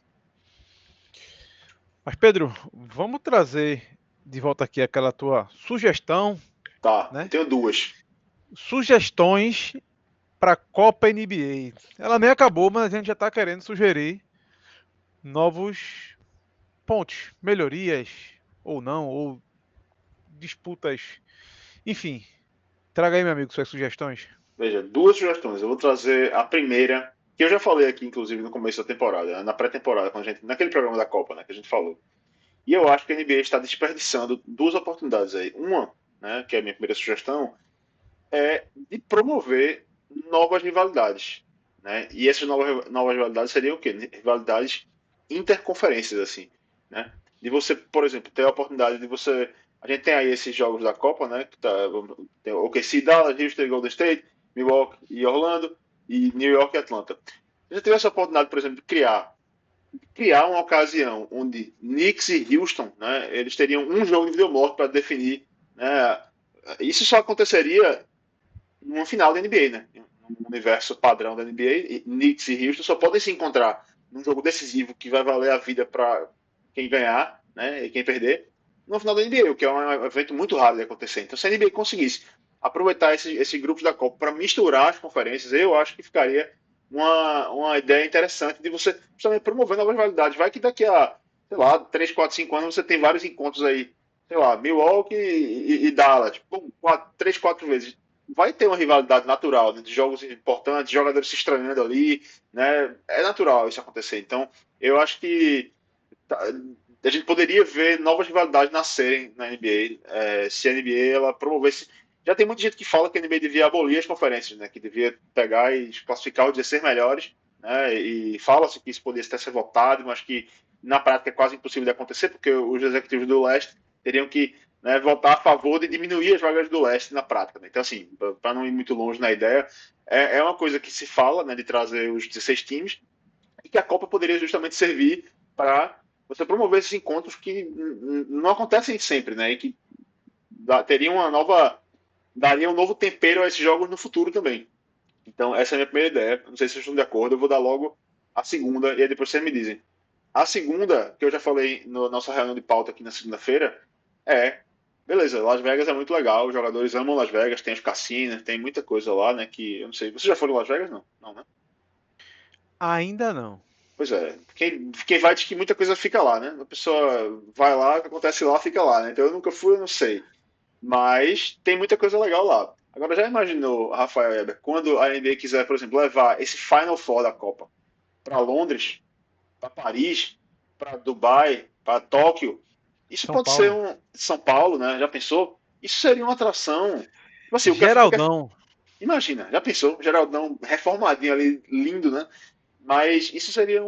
A: Mas, Pedro, vamos trazer de volta aqui aquela tua sugestão,
B: Tá, eu
A: né?
B: tenho duas.
A: Sugestões para a Copa NBA. Ela nem acabou, mas a gente já está querendo sugerir novos pontos, melhorias ou não, ou disputas. Enfim, traga aí, meu amigo, suas sugestões.
B: Veja, duas sugestões. Eu vou trazer a primeira, que eu já falei aqui, inclusive, no começo da temporada, né? Na pré-temporada, quando a gente, naquele programa da Copa, né, que a gente falou. E eu acho que a NBA está desperdiçando duas oportunidades aí. Uma, né, que é a minha primeira sugestão, é de promover novas rivalidades, né? E essas novas rivalidades seriam o quê? Rivalidades interconferências, assim, né? De você, por exemplo, ter a oportunidade de você. A gente tem aí esses jogos da Copa, né? Que tá, tem o OKC, Dallas, Houston, Golden State, Milwaukee e Orlando, e New York e Atlanta. Se você tivesse a oportunidade, por exemplo, de criar uma ocasião onde Knicks e Houston, né, eles teriam um jogo de vida ou morte para definir, né, isso só aconteceria numa final da NBA, né? No universo padrão da NBA, Knicks e Houston só podem se encontrar num jogo decisivo que vai valer a vida para quem ganhar, né? E quem perder, no final da NBA, o que é um evento muito raro de acontecer. Então, se a NBA conseguisse aproveitar esse grupo da Copa para misturar as conferências, eu acho que ficaria uma ideia interessante de você justamente promover novas rivalidades. Vai que daqui a, sei lá, 3, 4, 5 anos você tem vários encontros aí, sei lá, Milwaukee e Dallas, pum, 3, 4 vezes vai ter uma rivalidade natural, né, de jogos importantes, jogadores se estranhando ali, né? É natural isso acontecer. Então, eu acho que a gente poderia ver novas rivalidades nascerem na NBA, se a NBA ela promovesse. Já tem muita gente que fala que a NBA devia abolir as conferências, né? Que devia pegar e classificar os 16 melhores, né? E fala-se que isso poderia até ser votado, mas que na prática é quase impossível de acontecer, porque os executivos do leste teriam que, né, votar a favor de diminuir as vagas do leste na prática. Né? Então, assim, para não ir muito longe na ideia, é uma coisa que se fala, né, de trazer os 16 times, e que a Copa poderia justamente servir para você promover esses encontros que não acontecem sempre, né? E que teria uma nova, daria um novo tempero a esses jogos no futuro também. Então, essa é a minha primeira ideia. Não sei se vocês estão de acordo, eu vou dar logo a segunda, e aí depois vocês me dizem. A segunda, que eu já falei na nossa reunião de pauta aqui na segunda-feira, beleza, Las Vegas é muito legal, os jogadores amam Las Vegas, tem os cassinos, tem muita coisa lá, né, que, eu não sei, vocês já foram em Las Vegas? Não, não, né?
A: Ainda não.
B: Pois é, quem vai diz que muita coisa fica lá, né? A pessoa vai lá, o que acontece lá, fica lá, né? Então eu nunca fui, eu não sei. Mas tem muita coisa legal lá. Agora, já imaginou, Rafael Weber, quando a NBA quiser, por exemplo, levar esse Final Four da Copa para Londres, para Paris, para Dubai, para Tóquio? Isso
A: São
B: pode ser
A: Paulo.
B: São Paulo, né? Já pensou? Isso seria uma atração. Tipo assim,
A: Geraldão.
B: imagina, já pensou? Geraldão reformadinho ali, lindo, né? Mas isso seria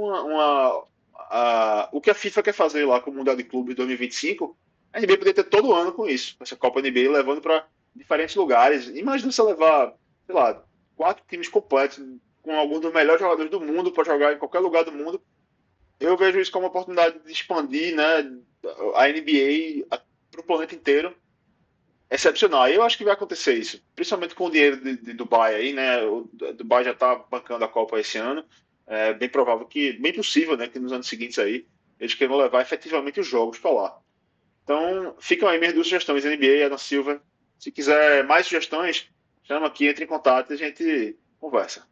B: o que a FIFA quer fazer lá com o Mundial de Clubes 2025, a NBA poderia ter todo ano com isso, essa Copa NBA levando para diferentes lugares. Imagina você levar, sei lá, 4 times completos, com alguns dos melhores jogadores do mundo para jogar em qualquer lugar do mundo. Eu vejo isso como uma oportunidade de expandir, né, a NBA para o planeta inteiro. Excepcional. Eu acho que vai acontecer isso, principalmente com o dinheiro de Dubai aí, né? O Dubai já está bancando a Copa esse ano. É bem provável que, bem possível, né, que nos anos seguintes aí eles queiram levar efetivamente os jogos para lá. Então, ficam aí minhas 2 sugestões, NBA, Ana Silva. Se quiser mais sugestões, chama aqui, entre em contato e a gente conversa.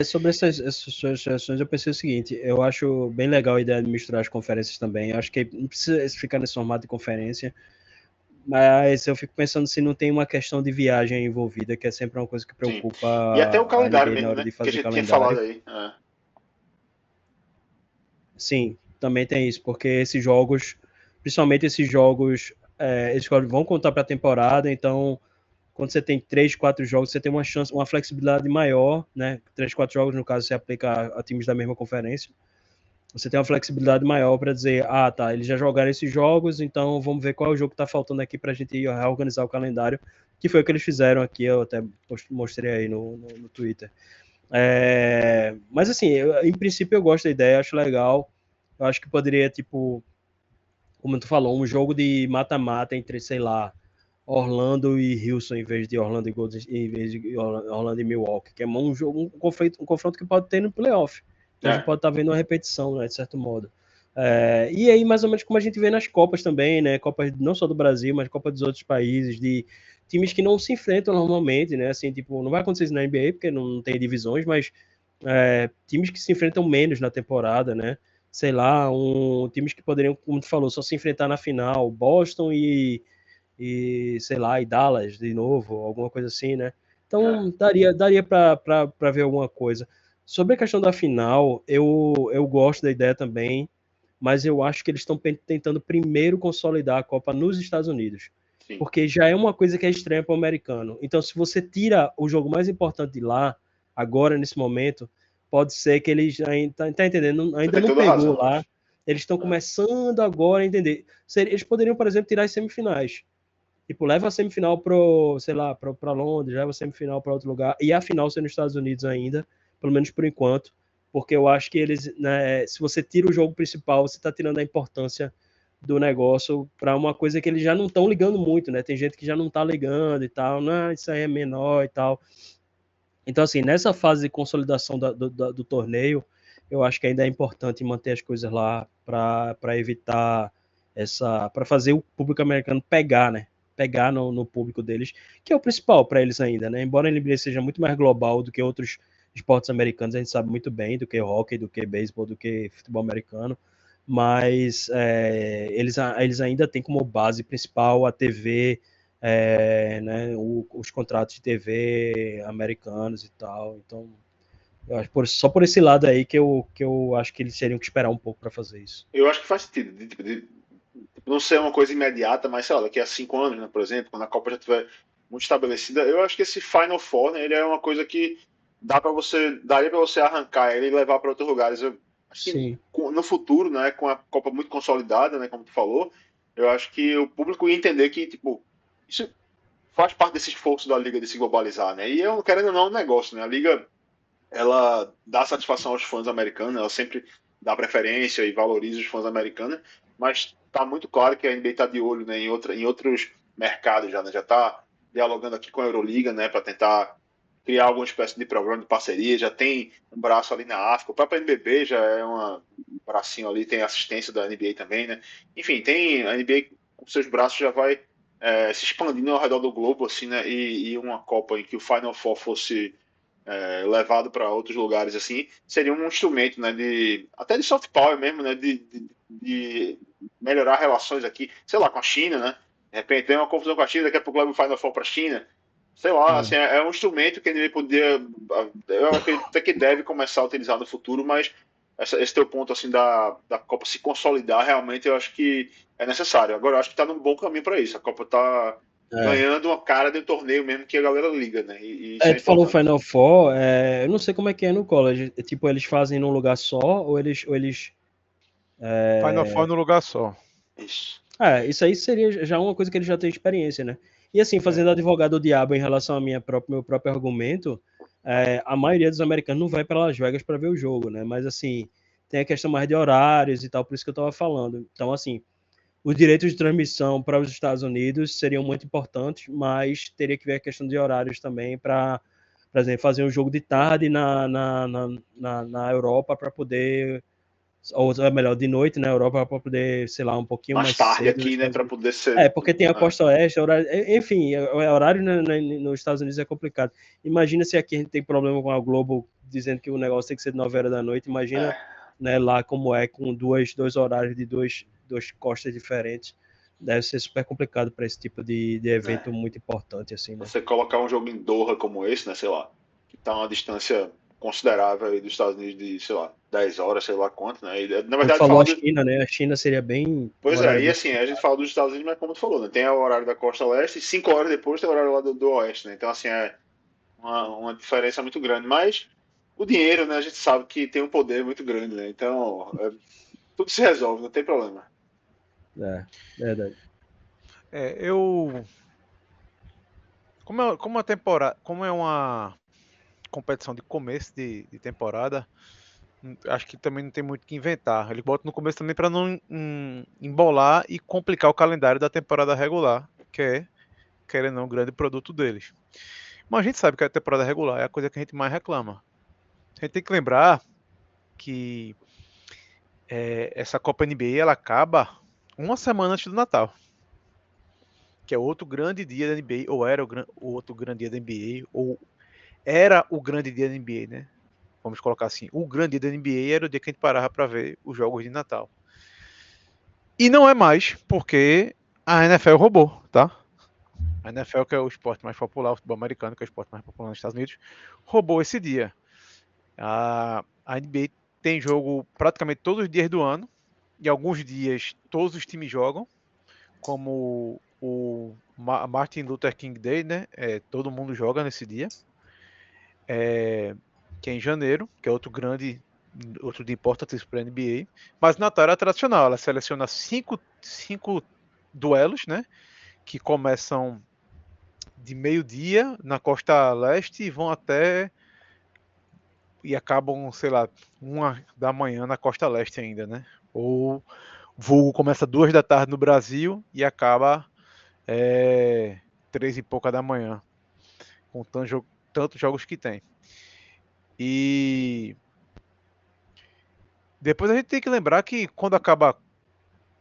C: Sobre essas sugestões, eu pensei o seguinte: eu acho bem legal a ideia de misturar as conferências também. Eu acho que não precisa ficar nesse formato de conferência, mas eu fico pensando se não tem uma questão de viagem envolvida, que é sempre uma coisa que
B: Sim. E até o
C: preocupa a
B: calendário
C: NBA na
B: mesmo,
C: hora
B: né?
C: de
B: Que a
C: fazer
B: gente tinha falado
C: calendário.
B: aí.
C: Sim, também tem isso, porque esses jogos, principalmente esses jogos, eles vão contar para a temporada, então quando você tem 3, 4 jogos, você tem uma chance, uma flexibilidade maior, né? 3, 4 jogos, no caso, você aplica a times da mesma conferência. Você tem uma flexibilidade maior para dizer, tá, eles já jogaram esses jogos, então vamos ver qual é o jogo que está faltando aqui para a gente reorganizar o calendário, que foi o que eles fizeram aqui, eu até mostrei aí no Twitter. Mas assim, em princípio eu gosto da ideia, acho legal. Eu acho que poderia, tipo, como tu falou, um jogo de mata-mata entre, sei lá, Orlando e Houston em vez de Orlando e Golden, em vez de Orlando e Milwaukee, que é um jogo, um confronto que pode ter no playoff. Então a gente pode estar vendo uma repetição, né, de certo modo. E aí, mais ou menos como a gente vê nas Copas também, né? Copas não só do Brasil, mas Copa dos outros países, de times que não se enfrentam normalmente, né? Assim, tipo, não vai acontecer isso na NBA, porque não tem divisões, mas times que se enfrentam menos na temporada, né? Sei lá, times que poderiam, como tu falou, só se enfrentar na final, Boston e sei lá, e Dallas de novo, alguma coisa assim, né? Então daria para ver alguma coisa. Sobre a questão da final, eu gosto da ideia também, mas eu acho que eles estão tentando primeiro consolidar a Copa nos Estados Unidos.
B: Sim.
C: Porque já é uma coisa que é estranha para o americano. Então, se você tira o jogo mais importante de lá, agora, nesse momento, pode ser que eles ainda, tá entendendo? Ainda não pegou lá. Eles estão começando agora a entender. Eles poderiam, por exemplo, tirar as semifinais. Tipo, leva a semifinal pro, sei lá, para Londres, leva a semifinal para outro lugar, e a final ser nos Estados Unidos ainda, pelo menos por enquanto, porque eu acho que eles, né, se você tira o jogo principal, você está tirando a importância do negócio para uma coisa que eles já não estão ligando muito, né? Tem gente que já não está ligando e tal, não, isso aí é menor e tal. Então, assim, nessa fase de consolidação do torneio, eu acho que ainda é importante manter as coisas lá para evitar para fazer o público americano pegar, né? Pegar no público deles, que é o principal para eles ainda, né? Embora a NBA seja muito mais global do que outros esportes americanos, a gente sabe muito bem, do que hockey, do que beisebol, do que futebol americano, mas eles ainda têm como base principal a TV, né, os contratos de TV americanos e tal. Então, eu acho só por esse lado aí que eu acho que eles teriam que esperar um pouco para fazer isso.
B: Eu acho que faz sentido. De não ser uma coisa imediata, mas sei lá, daqui a 5 anos, né, por exemplo, quando a Copa já estiver muito estabelecida, eu acho que esse Final Four, né, ele é uma coisa que daria para você arrancar ele e levar para outros lugares. Eu acho que no futuro, né, com a Copa muito consolidada, né, como tu falou, eu acho que o público ia entender que, tipo, isso faz parte desse esforço da liga de se globalizar, né? E eu querendo ou não, é um negócio, né? A liga ela dá satisfação aos fãs americanos, ela sempre dá preferência e valoriza os fãs americanos, mas está muito claro que a NBA está de olho, né, em outros mercados já, né, já está dialogando aqui com a Euroliga, né, para tentar criar alguma espécie de programa de parceria, já tem um braço ali na África, o próprio NBB já é um bracinho ali, tem assistência da NBA também, né, enfim, tem a NBA com seus braços já vai se expandindo ao redor do globo, assim, né, e uma Copa em que o Final Four fosse levado para outros lugares assim, seria um instrumento, né, até de soft power mesmo, né, de melhorar relações aqui, sei lá, com a China, né, de repente tem uma confusão com a China, daqui a pouco leva o Final Four para a China, sei lá, assim, é um instrumento que ele poderia, eu acredito até que deve começar a utilizar no futuro, mas esse teu ponto assim da Copa se consolidar realmente eu acho que é necessário. Agora eu acho que está num bom caminho para isso. A Copa está ganhando uma cara de um torneio mesmo que a galera liga, né? E isso é
C: Tu falou
B: importante.
C: Final Four, eu não sei como é que é no college. Tipo, eles fazem num lugar só ou eles.
A: Final Four no lugar só.
B: Isso.
C: Isso aí seria já uma coisa que eles já têm experiência, né? E assim,
B: É.
C: fazendo advogado do diabo em relação ao meu próprio argumento, a maioria dos americanos não vai para Las Vegas para ver o jogo, né? Mas assim, tem a questão mais de horários e tal, por isso que eu estava falando. Então, assim, os direitos de transmissão para os Estados Unidos seriam muito importantes, mas teria que ver a questão de horários também para, por exemplo, fazer um jogo de tarde na Europa para poder, ou é melhor, de noite na Europa para poder, sei lá, um pouquinho
B: Mais
C: mais
B: tarde
C: cedo nos
B: aqui, né?
C: Estados
B: Para
C: Unidos.
B: poder ser.
C: Porque tem a costa oeste, horário, enfim, horário nos Estados Unidos é complicado. Imagina se aqui a gente tem problema com a Globo dizendo que o negócio tem que ser de 9 horas da noite, imagina,
B: É.
C: né, lá como é com dois horários de duas costas diferentes. Deve ser super complicado para esse tipo de evento
B: É.
C: muito importante, assim, né?
B: Você colocar um jogo em Doha como esse, né? Sei lá, que tá uma distância considerável aí dos Estados Unidos de, sei lá, 10 horas, sei lá quanto, né? E, na
C: Tu
B: verdade,
C: falou
B: falar
C: a
B: do.
C: China, né? A China seria bem um
B: Pois é,
C: horário
B: e
C: bem
B: assim, a gente fala dos Estados Unidos, mas como tu falou, né? Tem o horário da costa leste e 5 horas depois tem o horário lá do oeste, né? Então, assim, é uma diferença muito grande. Mas o dinheiro, né? A gente sabe que tem um poder muito grande, né? Então, tudo se resolve, não tem problema.
C: verdade.
A: Eu. Como é uma competição de começo de temporada, acho que também não tem muito o que inventar. Ele bota no começo também para não embolar e complicar o calendário da temporada regular, que é, querendo ou não, o grande produto deles. Mas a gente sabe que a temporada regular é a coisa que a gente mais reclama. A gente tem que lembrar que essa Copa NBA ela acaba uma semana antes do Natal, que é outro grande dia da NBA, ou era o outro grande dia da NBA, ou era o grande dia da NBA, né? Vamos colocar assim, o grande dia da NBA era o dia que a gente parava para ver os jogos de Natal. E não é mais, porque a NFL roubou, tá? A NFL, que é o esporte mais popular, o futebol americano, que é o esporte mais popular nos Estados Unidos, roubou esse dia. A NBA tem jogo praticamente todos os dias do ano, e alguns dias todos os times jogam, como o Martin Luther King Day, né? Todo mundo joga nesse dia. Que é em janeiro, que é outro dia importante para a NBA. Mas Natal é tradicional, ela seleciona cinco duelos, né? Que começam de meio-dia na costa leste e vão até e acabam, sei lá, 1 da manhã na costa leste ainda, né? Ou o vulgo começa 2 da tarde no Brasil e acaba 3 e pouca da manhã, com tantos jogos que tem. E depois a gente tem que lembrar que quando acaba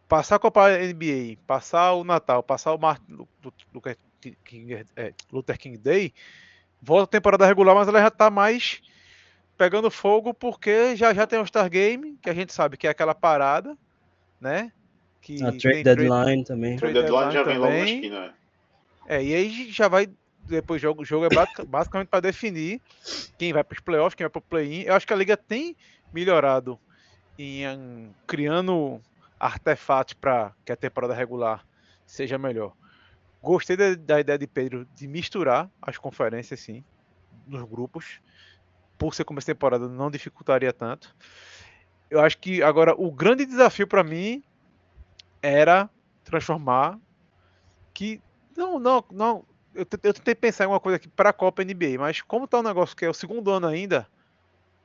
A: passar a Copa NBA, passar o Natal, passar o Luther King Day, volta a temporada regular, mas ela já tá mais pegando fogo porque já tem o Star Game, que a gente sabe que é aquela parada, né?
C: A
A: Que
C: trade
A: tem
C: deadline também.
B: Trade
A: trade
B: deadline
A: deadline
B: já vem logo na
A: também.
B: esquina, né?
A: E aí já vai depois o jogo é basicamente para definir quem vai para os playoffs, quem vai para o play-in. Eu acho que a liga tem melhorado em criando artefatos para que a temporada regular seja melhor. Gostei da ideia de Pedro de misturar as conferências, sim, nos grupos. Por ser começo de temporada, não dificultaria tanto. Eu acho que agora o grande desafio para mim era transformar que não. Eu tentei pensar em uma coisa aqui para a Copa NBA, mas como tá um negócio que é o segundo ano ainda,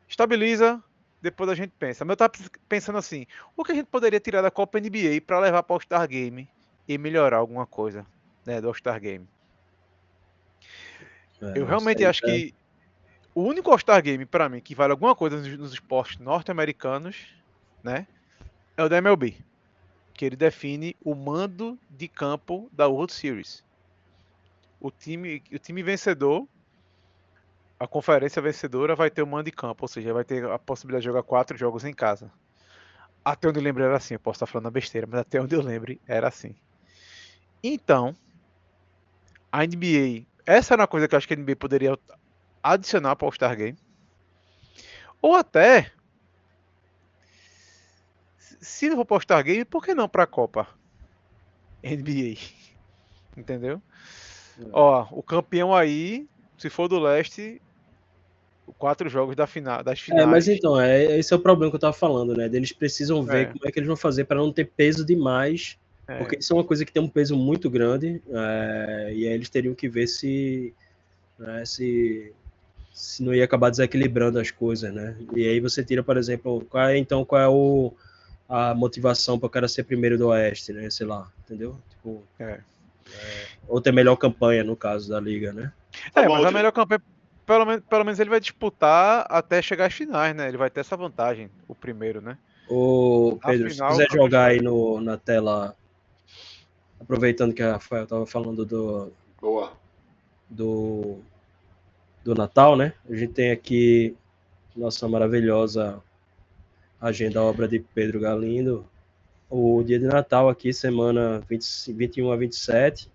A: estabiliza, depois a gente pensa. Mas eu tava pensando assim, o que a gente poderia tirar da Copa NBA para levar para o All-Star Game e melhorar alguma coisa, né, do All-Star Game. Eu
C: Isso
A: realmente
C: aí
A: acho que o único All-Star Game para mim que vale alguma coisa nos esportes norte-americanos, né, é o da MLB, que ele define o mando de campo da World Series. O time vencedor, a conferência vencedora vai ter o mando de campo, ou seja, vai ter a possibilidade de jogar 4 jogos em casa. Até onde eu lembro era assim, eu posso estar falando besteira, mas até onde eu lembro era assim. Então, a NBA, essa era uma coisa que eu acho que a NBA poderia adicionar para o All-Star Game. Ou até, se não for para o All-Star Game, por que não para a Copa NBA? Entendeu? Ó, o campeão aí, se for do leste, 4 jogos das finais.
C: Mas então, esse é o problema que eu tava falando, né? Eles precisam ver como é que eles vão fazer para não ter peso demais, porque isso é uma coisa que tem um peso muito grande, e aí eles teriam que ver se não ia acabar desequilibrando as coisas, né? E aí você tira, por exemplo, qual é a motivação para o cara ser primeiro do Oeste, né? Sei lá, entendeu? Tipo, ou ter melhor campanha, no caso da liga, né?
A: Mas a melhor campanha, pelo menos ele vai disputar até chegar às finais, né? Ele vai ter essa vantagem, o primeiro, né?
C: Ô, Pedro, se quiser jogar aí na tela, aproveitando que a Rafael estava falando do Natal, né? A gente tem aqui nossa maravilhosa agenda obra de Pedro Galindo. O dia de Natal aqui, semana 21 a 27.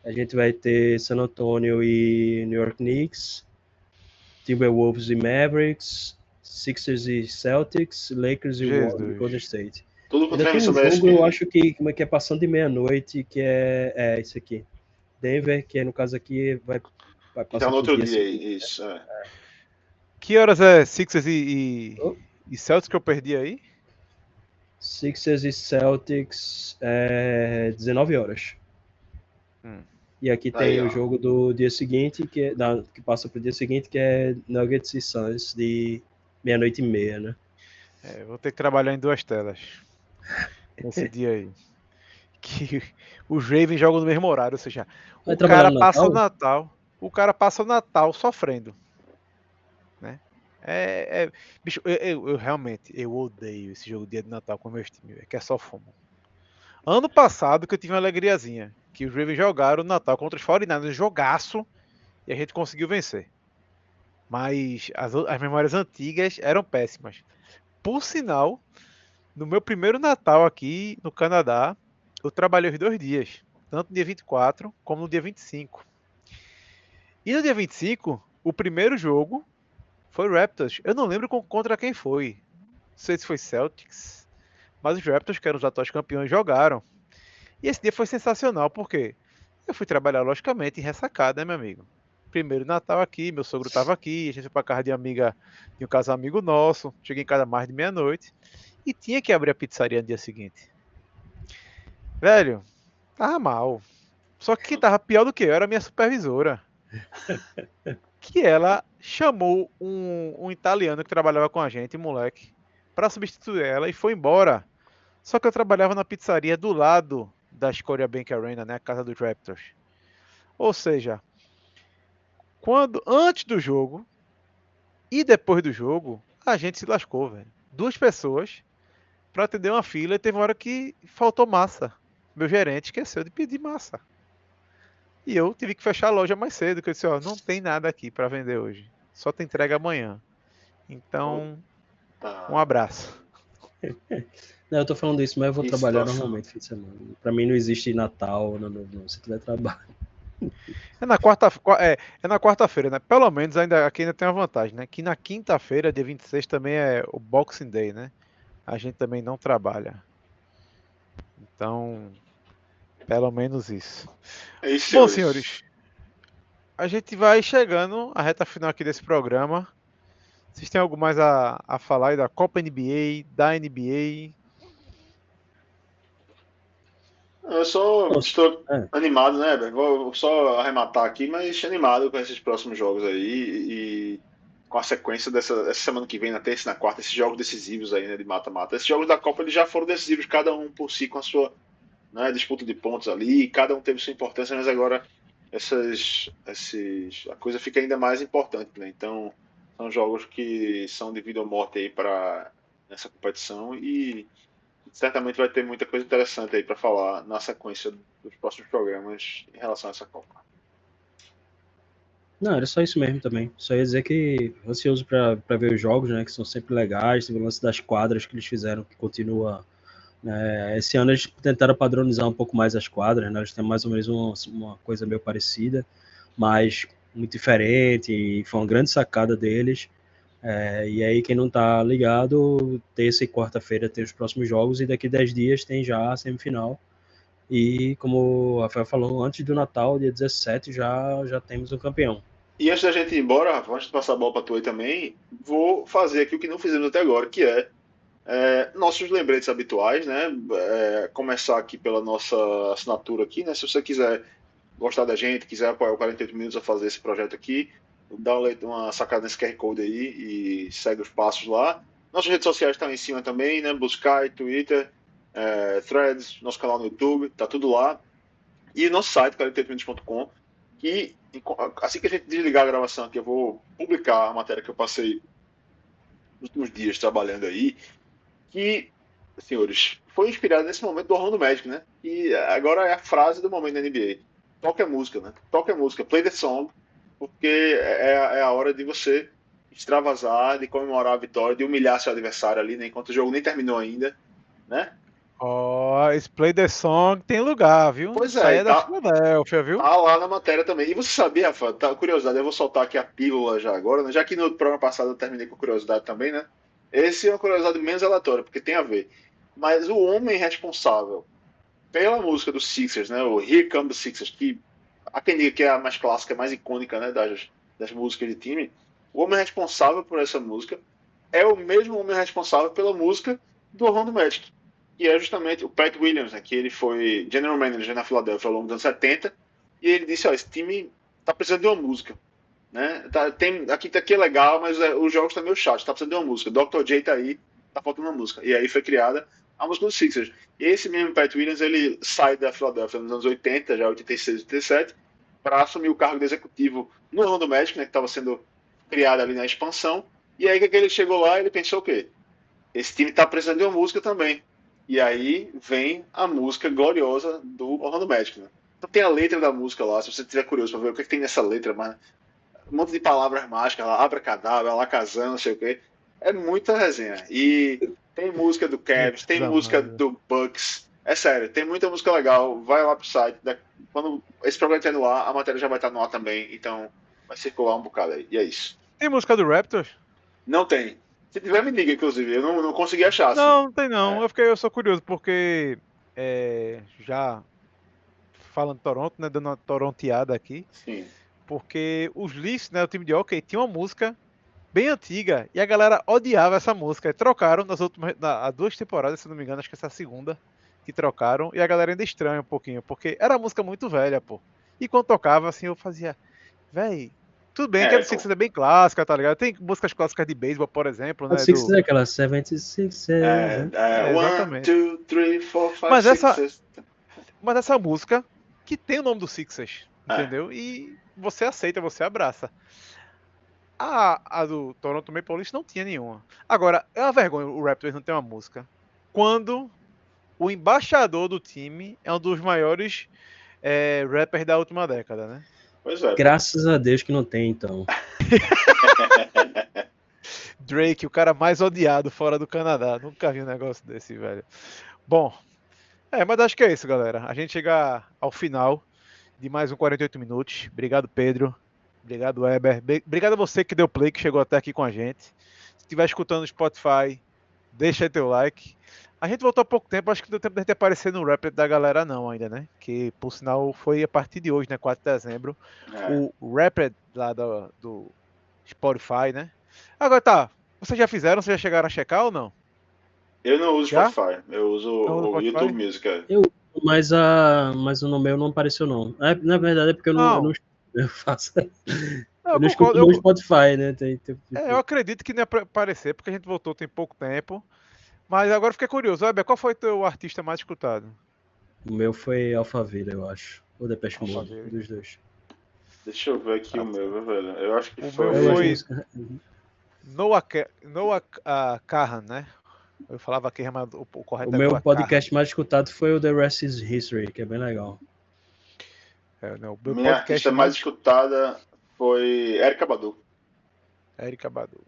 C: A gente vai ter San Antonio e New York Knicks, Timberwolves e Mavericks, Sixers e Celtics, Lakers e Golden State.
B: Tudo com
C: transmissão da ESPN. Eu acho que como é que é passando de meia-noite, que é isso aqui. Denver, que no caso aqui vai passar
B: então, no outro dia aí, isso.
A: Que horas é Sixers e Celtics que eu perdi aí?
C: Sixers e Celtics 19 horas. E aqui tem o jogo do dia seguinte, que passa pro dia seguinte, que é Nuggets e Suns, de meia-noite e meia, né?
A: Vou ter que trabalhar em 2 telas nesse dia aí. Que os Ravens jogam no mesmo horário, ou seja, o cara passa o Natal sofrendo, né? Bicho, eu realmente odeio esse jogo dia de Natal com meus times, que é só fumo. Ano passado que eu tive uma alegriazinha, que os Ravens jogaram no Natal contra os 49ers, jogaço, e a gente conseguiu vencer. Mas as memórias antigas eram péssimas. Por sinal, no meu primeiro Natal aqui no Canadá, eu trabalhei os 2 dias, tanto no dia 24 como no dia 25. E no dia 25, o primeiro jogo foi Raptors. Eu não lembro contra quem foi. Não sei se foi Celtics, mas os Raptors, que eram os atuais campeões, jogaram. E esse dia foi sensacional, porque eu fui trabalhar, logicamente, em ressacada, né, meu amigo? Primeiro Natal aqui, meu sogro estava aqui, a gente foi pra casa de um casal amigo nosso, cheguei em casa mais de meia-noite, e tinha que abrir a pizzaria no dia seguinte. Velho, tava mal. Só que quem tava pior do que eu era a minha supervisora. Que ela chamou um italiano que trabalhava com a gente, moleque, para substituir ela e foi embora. Só que eu trabalhava na pizzaria do lado da Scotiabank Arena, né, a casa dos Raptors. Ou seja, antes do jogo e depois do jogo, a gente se lascou, velho. 2 pessoas para atender uma fila e teve uma hora que faltou massa. Meu gerente esqueceu de pedir massa. E eu tive que fechar a loja mais cedo, que eu disse, não tem nada aqui para vender hoje. Só tem entrega amanhã. Então, um abraço.
C: Não, eu tô falando isso, mas eu vou trabalhar normalmente fim de semana. Pra mim não existe Natal, não. Se tiver trabalho.
A: É na quarta-feira, né? Pelo menos aqui ainda tem uma vantagem, né? Que na quinta-feira, dia 26, também é o Boxing Day, né? A gente também não trabalha. Então, pelo menos isso. Bom, senhores, a gente vai chegando à reta final aqui desse programa. Vocês têm algo mais a falar aí da Copa NBA, da NBA?
B: Eu só estou animado, né, Heber? Vou só arrematar aqui, mas animado com esses próximos jogos aí e com a sequência dessa semana que vem, na terça e na quarta, esses jogos decisivos aí, né, de mata-mata. Esses jogos da Copa eles já foram decisivos, cada um por si com a sua, né, disputa de pontos ali, cada um teve sua importância, mas agora a coisa fica ainda mais importante, né? Então, são jogos que são de vida ou morte aí para nessa competição e certamente vai ter muita coisa interessante aí para falar na sequência dos próximos programas em relação a essa Copa.
C: Não, era só isso mesmo também. Só ia dizer que ansioso para ver os jogos, né? Que são sempre legais. Tem o lance das quadras que eles fizeram, que continua. Esse ano eles tentaram padronizar um pouco mais as quadras, né? Eles têm mais ou menos uma coisa meio parecida, mas muito diferente. E foi uma grande sacada deles. E aí, quem não tá ligado, terça e quarta-feira tem os próximos jogos e daqui 10 dias tem já a semifinal. E como o Rafael falou, antes do Natal, dia 17, já temos um campeão.
B: E antes da gente ir embora, Rafa, antes de passar a bola para tu aí também, vou fazer aqui o que não fizemos até agora, que é nossos lembretes habituais, né? Começar aqui pela nossa assinatura aqui, né? Se você quiser gostar da gente, quiser apoiar o 48 Minutos a fazer esse projeto aqui, dá uma sacada nesse QR Code aí e segue os passos lá. Nossas redes sociais estão em cima também, né? Buscar Twitter, Threads, nosso canal no YouTube, tá tudo lá. E nosso site, 48minutos.com, que assim que a gente desligar a gravação aqui, eu vou publicar a matéria que eu passei nos últimos dias trabalhando aí, que, senhores, foi inspirado nesse momento do Orlando Magic, né? E agora é a frase do momento da NBA. Toque a música, né? Toque a música, play the song, porque é a hora de você extravasar, de comemorar a vitória, de humilhar seu adversário ali, né? Enquanto o jogo nem terminou ainda, né?
A: Ó, esse Play the Song tem lugar, viu?
B: Pois
A: Isso aí
B: é, e
A: é da Filadélfia, viu?
B: tá lá na matéria também. E você sabia, Rafa, tá, curiosidade, eu vou soltar aqui a pílula já agora, né? Já que no programa passado eu terminei com curiosidade também, né? Esse é uma curiosidade menos aleatória, porque tem a ver. Mas o homem responsável pela música dos Sixers, né? O Here Come the Sixers, que há quem diga que é a mais clássica, a mais icônica, né? Das músicas de time. O homem responsável por essa música é o mesmo homem responsável pela música do Orlando Magic, que é justamente o Pat Williams, né? Que ele foi general manager na Filadélfia ao longo dos anos 70, e ele disse, ó, esse time tá precisando de uma música, né? Aqui é legal, mas os jogos estão meio chatos, tá precisando de uma música. Dr. J tá aí, tá faltando uma música. E aí foi criada a música dos Sixers. E esse mesmo Pat Williams, ele sai da Filadélfia nos anos 80, já 86, 87, para assumir o cargo de executivo no Orlando Magic, né, que estava sendo criado ali na expansão. E aí que ele chegou lá, ele pensou o quê? Esse time tá precisando de uma música também. E aí vem a música gloriosa do Orlando Magic, né? Então tem a letra da música lá, se você estiver curioso para ver o que tem nessa letra, mas um monte de palavras mágicas lá, abracadabra, alakazam, não sei o quê. É muita resenha. E tem música do Cavs, tem música do Bucks. É sério, tem muita música legal. Vai lá pro site. Quando esse programa estiver no ar, a matéria já vai estar no ar também. Então vai circular um bocado aí. E é isso.
A: Tem música do Raptors?
B: Não tem. Se tiver, me diga, inclusive. Eu não consegui achar, assim.
A: Não tem não. Eu sou curioso, porque já falando de Toronto, né? Dando uma toronteada aqui.
B: Sim.
A: Porque os Leafs, né? O time de hockey, tinha uma música bem antiga e a galera odiava essa música. E trocaram há 2 temporadas, se não me engano, acho que essa é a segunda que trocaram. E a galera ainda estranha um pouquinho, porque era uma música muito velha, pô. E quando tocava, assim, eu fazia, véi, tudo bem que a do Sixers é bem clássica, tá ligado? Tem músicas clássicas de beisebol, por exemplo, né?
C: O Sixers é aquela 76, né?
A: Exatamente.
B: 1, 2, 3, 4, 5,
A: Mas
B: 6,
A: essa,
B: 7.
A: mas essa música que tem o nome do Sixers, entendeu? E você aceita, você abraça. A do Toronto Maple Leafs não tinha nenhuma. Agora, é uma vergonha o Raptors não ter uma música. Quando o embaixador do time é um dos maiores rappers da última década, né?
B: Pois é.
C: Graças a Deus que não tem, então.
A: Drake, o cara mais odiado fora do Canadá. Nunca vi um negócio desse, velho. Bom, mas acho que é isso, galera. A gente chega ao final de mais um 48 minutos. Obrigado, Pedro. Obrigado, Weber. Obrigado a você que deu play, que chegou até aqui com a gente. Se estiver escutando no Spotify, deixa aí teu like. A gente voltou há pouco tempo, acho que deu tempo de a gente aparecer no Rapid da galera não ainda, né? Que, por sinal, foi a partir de hoje, né? 4 de dezembro. O Rapid lá do Spotify, né? Agora tá, vocês já fizeram? Vocês já chegaram a checar ou não?
B: Eu não uso
A: Já?
B: Spotify, eu uso o YouTube Music.
C: Mas o meu não apareceu, não. Na verdade é porque eu não faço. Eu não escuto no Spotify, né?
A: Eu acredito que não ia aparecer, porque a gente voltou tem pouco tempo. Mas agora fiquei curioso. Weber, qual foi o teu artista mais escutado?
C: O meu foi Alphaville, eu acho. Ou Depeche Mode, dos dois.
B: Deixa eu ver aqui o meu, velho. Eu acho que
A: o
B: foi...
A: meu foi Noah Kahan, né? Eu falava aqui, mas o correto
C: é meu podcast Kahan. Mais escutado foi o The Rest is History, que é bem legal.
B: Minha artista mais escutada foi Erykah Badu.
A: Erykah Badu.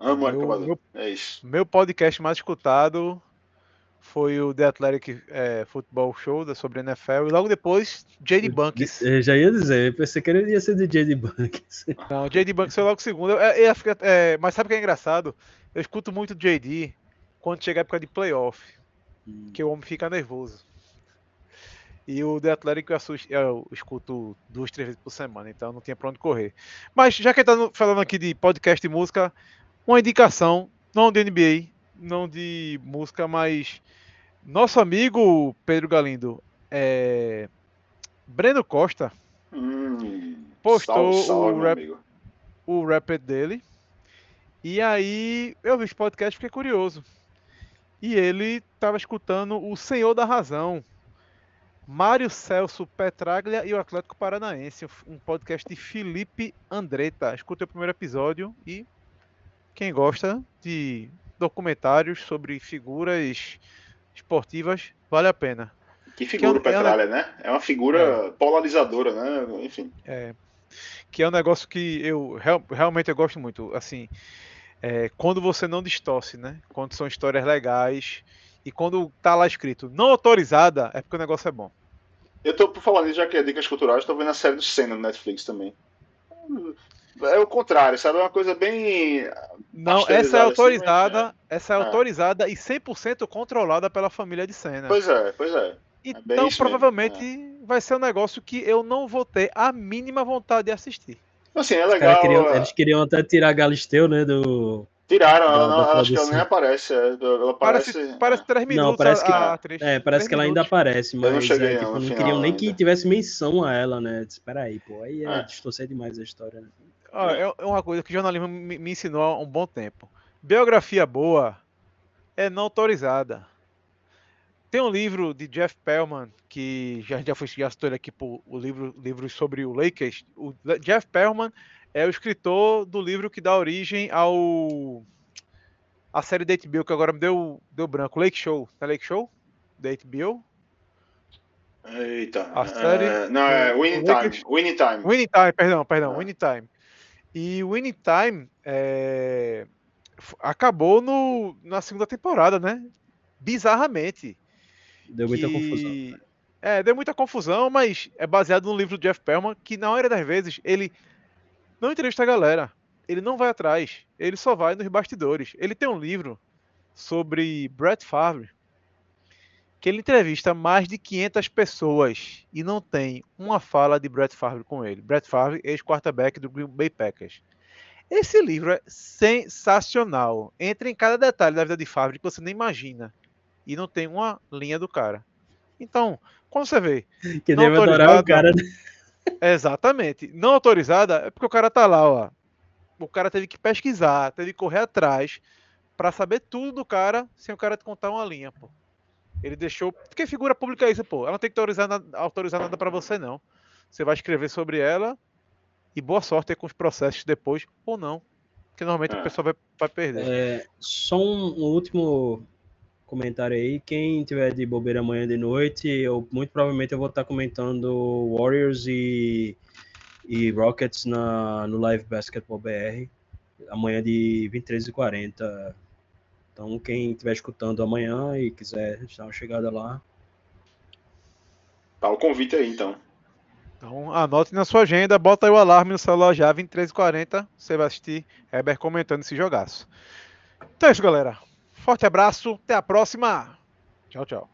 B: Amo Erykah Badu. É isso.
A: Meu podcast mais escutado foi o The Athletic Football Show sobre NFL e logo depois J.D. Bunkis.
C: Eu já ia dizer, eu pensei que ele ia ser de J.D. Bunkis.
A: Não, J.D. Bunkis foi logo segundo. Mas sabe o que é engraçado? Eu escuto muito J.D. quando chega a época de playoff, que o homem fica nervoso. E o The Athletic eu escuto 2, 3 vezes por semana, então não tinha pra onde correr. Mas já que tá falando aqui de podcast e música, uma indicação, não de NBA, não de música, mas nosso amigo Pedro Galindo, Breno Costa,
B: Salve,
A: postou
B: salve, meu amigo.
A: o rap dele. E aí eu vi esse podcast e fiquei curioso. E ele estava escutando o Senhor da Razão, Mário Celso Petraglia e o Atlético Paranaense, um podcast de Felipe Andretta. Escutei o primeiro episódio e quem gosta de documentários sobre figuras esportivas, vale a pena.
B: Que figura o Petralha, né? É uma figura polarizadora, né? Enfim.
A: Que é um negócio que eu realmente eu gosto muito. Assim, quando você não distorce, né? Quando são histórias legais e quando tá lá escrito não autorizada, é porque o negócio é bom.
B: Eu tô, por falar nisso, já que é dicas culturais, tô vendo a série do Senna no Netflix também. É o contrário, sabe? É uma coisa bem.
A: Não, essa é
B: autorizada.
A: autorizada, essa é autorizada e 100% controlada pela família de Senna.
B: Pois é. É bem
A: Então,
B: isso
A: provavelmente
B: mesmo.
A: vai ser um negócio que eu não vou ter a mínima vontade de assistir.
B: Assim, é legal.
C: Eles queriam até tirar a Galisteu, né, do...
B: Tiraram,
C: da
B: acho que ela nem aparece. Ela aparece.
A: Parece 3
C: Não,
A: minutos
C: parece que,
A: a atriz.
C: parece que ela ainda aparece,
B: Eu não
C: mas
B: cheguei
C: tipo,
B: no
C: não
B: final
C: queriam nem
B: ainda.
C: que tivesse menção a ela, né? Espera aí, pô, aí distorcer demais a história, né?
A: É uma coisa que o jornalismo me ensinou há um bom tempo. Biografia boa é não autorizada. Tem um livro de Jeff Perlman, que já citou ele aqui por livros sobre o Lakers. O Jeff Perlman é o escritor do livro que dá origem a série da HBO, que agora me deu branco. Lake Show. É Lake Show? Da HBO?
B: Eita.
A: A série
B: Não, é
A: do
B: Winning
A: Lakers.
B: Time. Winning Time.
A: Winning Time, perdão. Winning Time. E o Winning Time acabou na segunda temporada, né? Bizarramente.
C: Deu muita confusão.
A: Deu muita confusão, mas é baseado no livro do Jeff Perlman, que na maioria das vezes ele não entrevista a galera. Ele não vai atrás. Ele só vai nos bastidores. Ele tem um livro sobre Brett Favre, que ele entrevista mais de 500 pessoas e não tem uma fala de Brett Favre com ele. Brett Favre, ex-quarterback do Green Bay Packers. Esse livro é sensacional. Entra em cada detalhe da vida de Favre que você nem imagina. E não tem uma linha do cara. Então, quando você vê
C: que
A: não
C: deve adorar o cara, né?
A: Exatamente. Não autorizada é porque o cara tá lá, ó. O cara teve que pesquisar, teve que correr atrás para saber tudo do cara sem o cara te contar uma linha, pô. Ele deixou. Porque figura pública é isso, pô. Ela não tem que autorizar nada para você, não. Você vai escrever sobre ela e boa sorte aí com os processos depois, ou não. Porque normalmente a pessoa vai perder.
C: Só um último comentário aí. Quem tiver de bobeira amanhã de noite, muito provavelmente eu vou estar comentando Warriors e Rockets no Live Basketball BR. Amanhã de 23h40. Então, quem estiver escutando amanhã e quiser dar uma chegada lá.
B: Tá o convite aí, então.
A: Então, anote na sua agenda, bota aí o alarme no celular já, 23h40, você vai assistir Heber comentando esse jogaço. Então é isso, galera. Forte abraço, até a próxima. Tchau, tchau.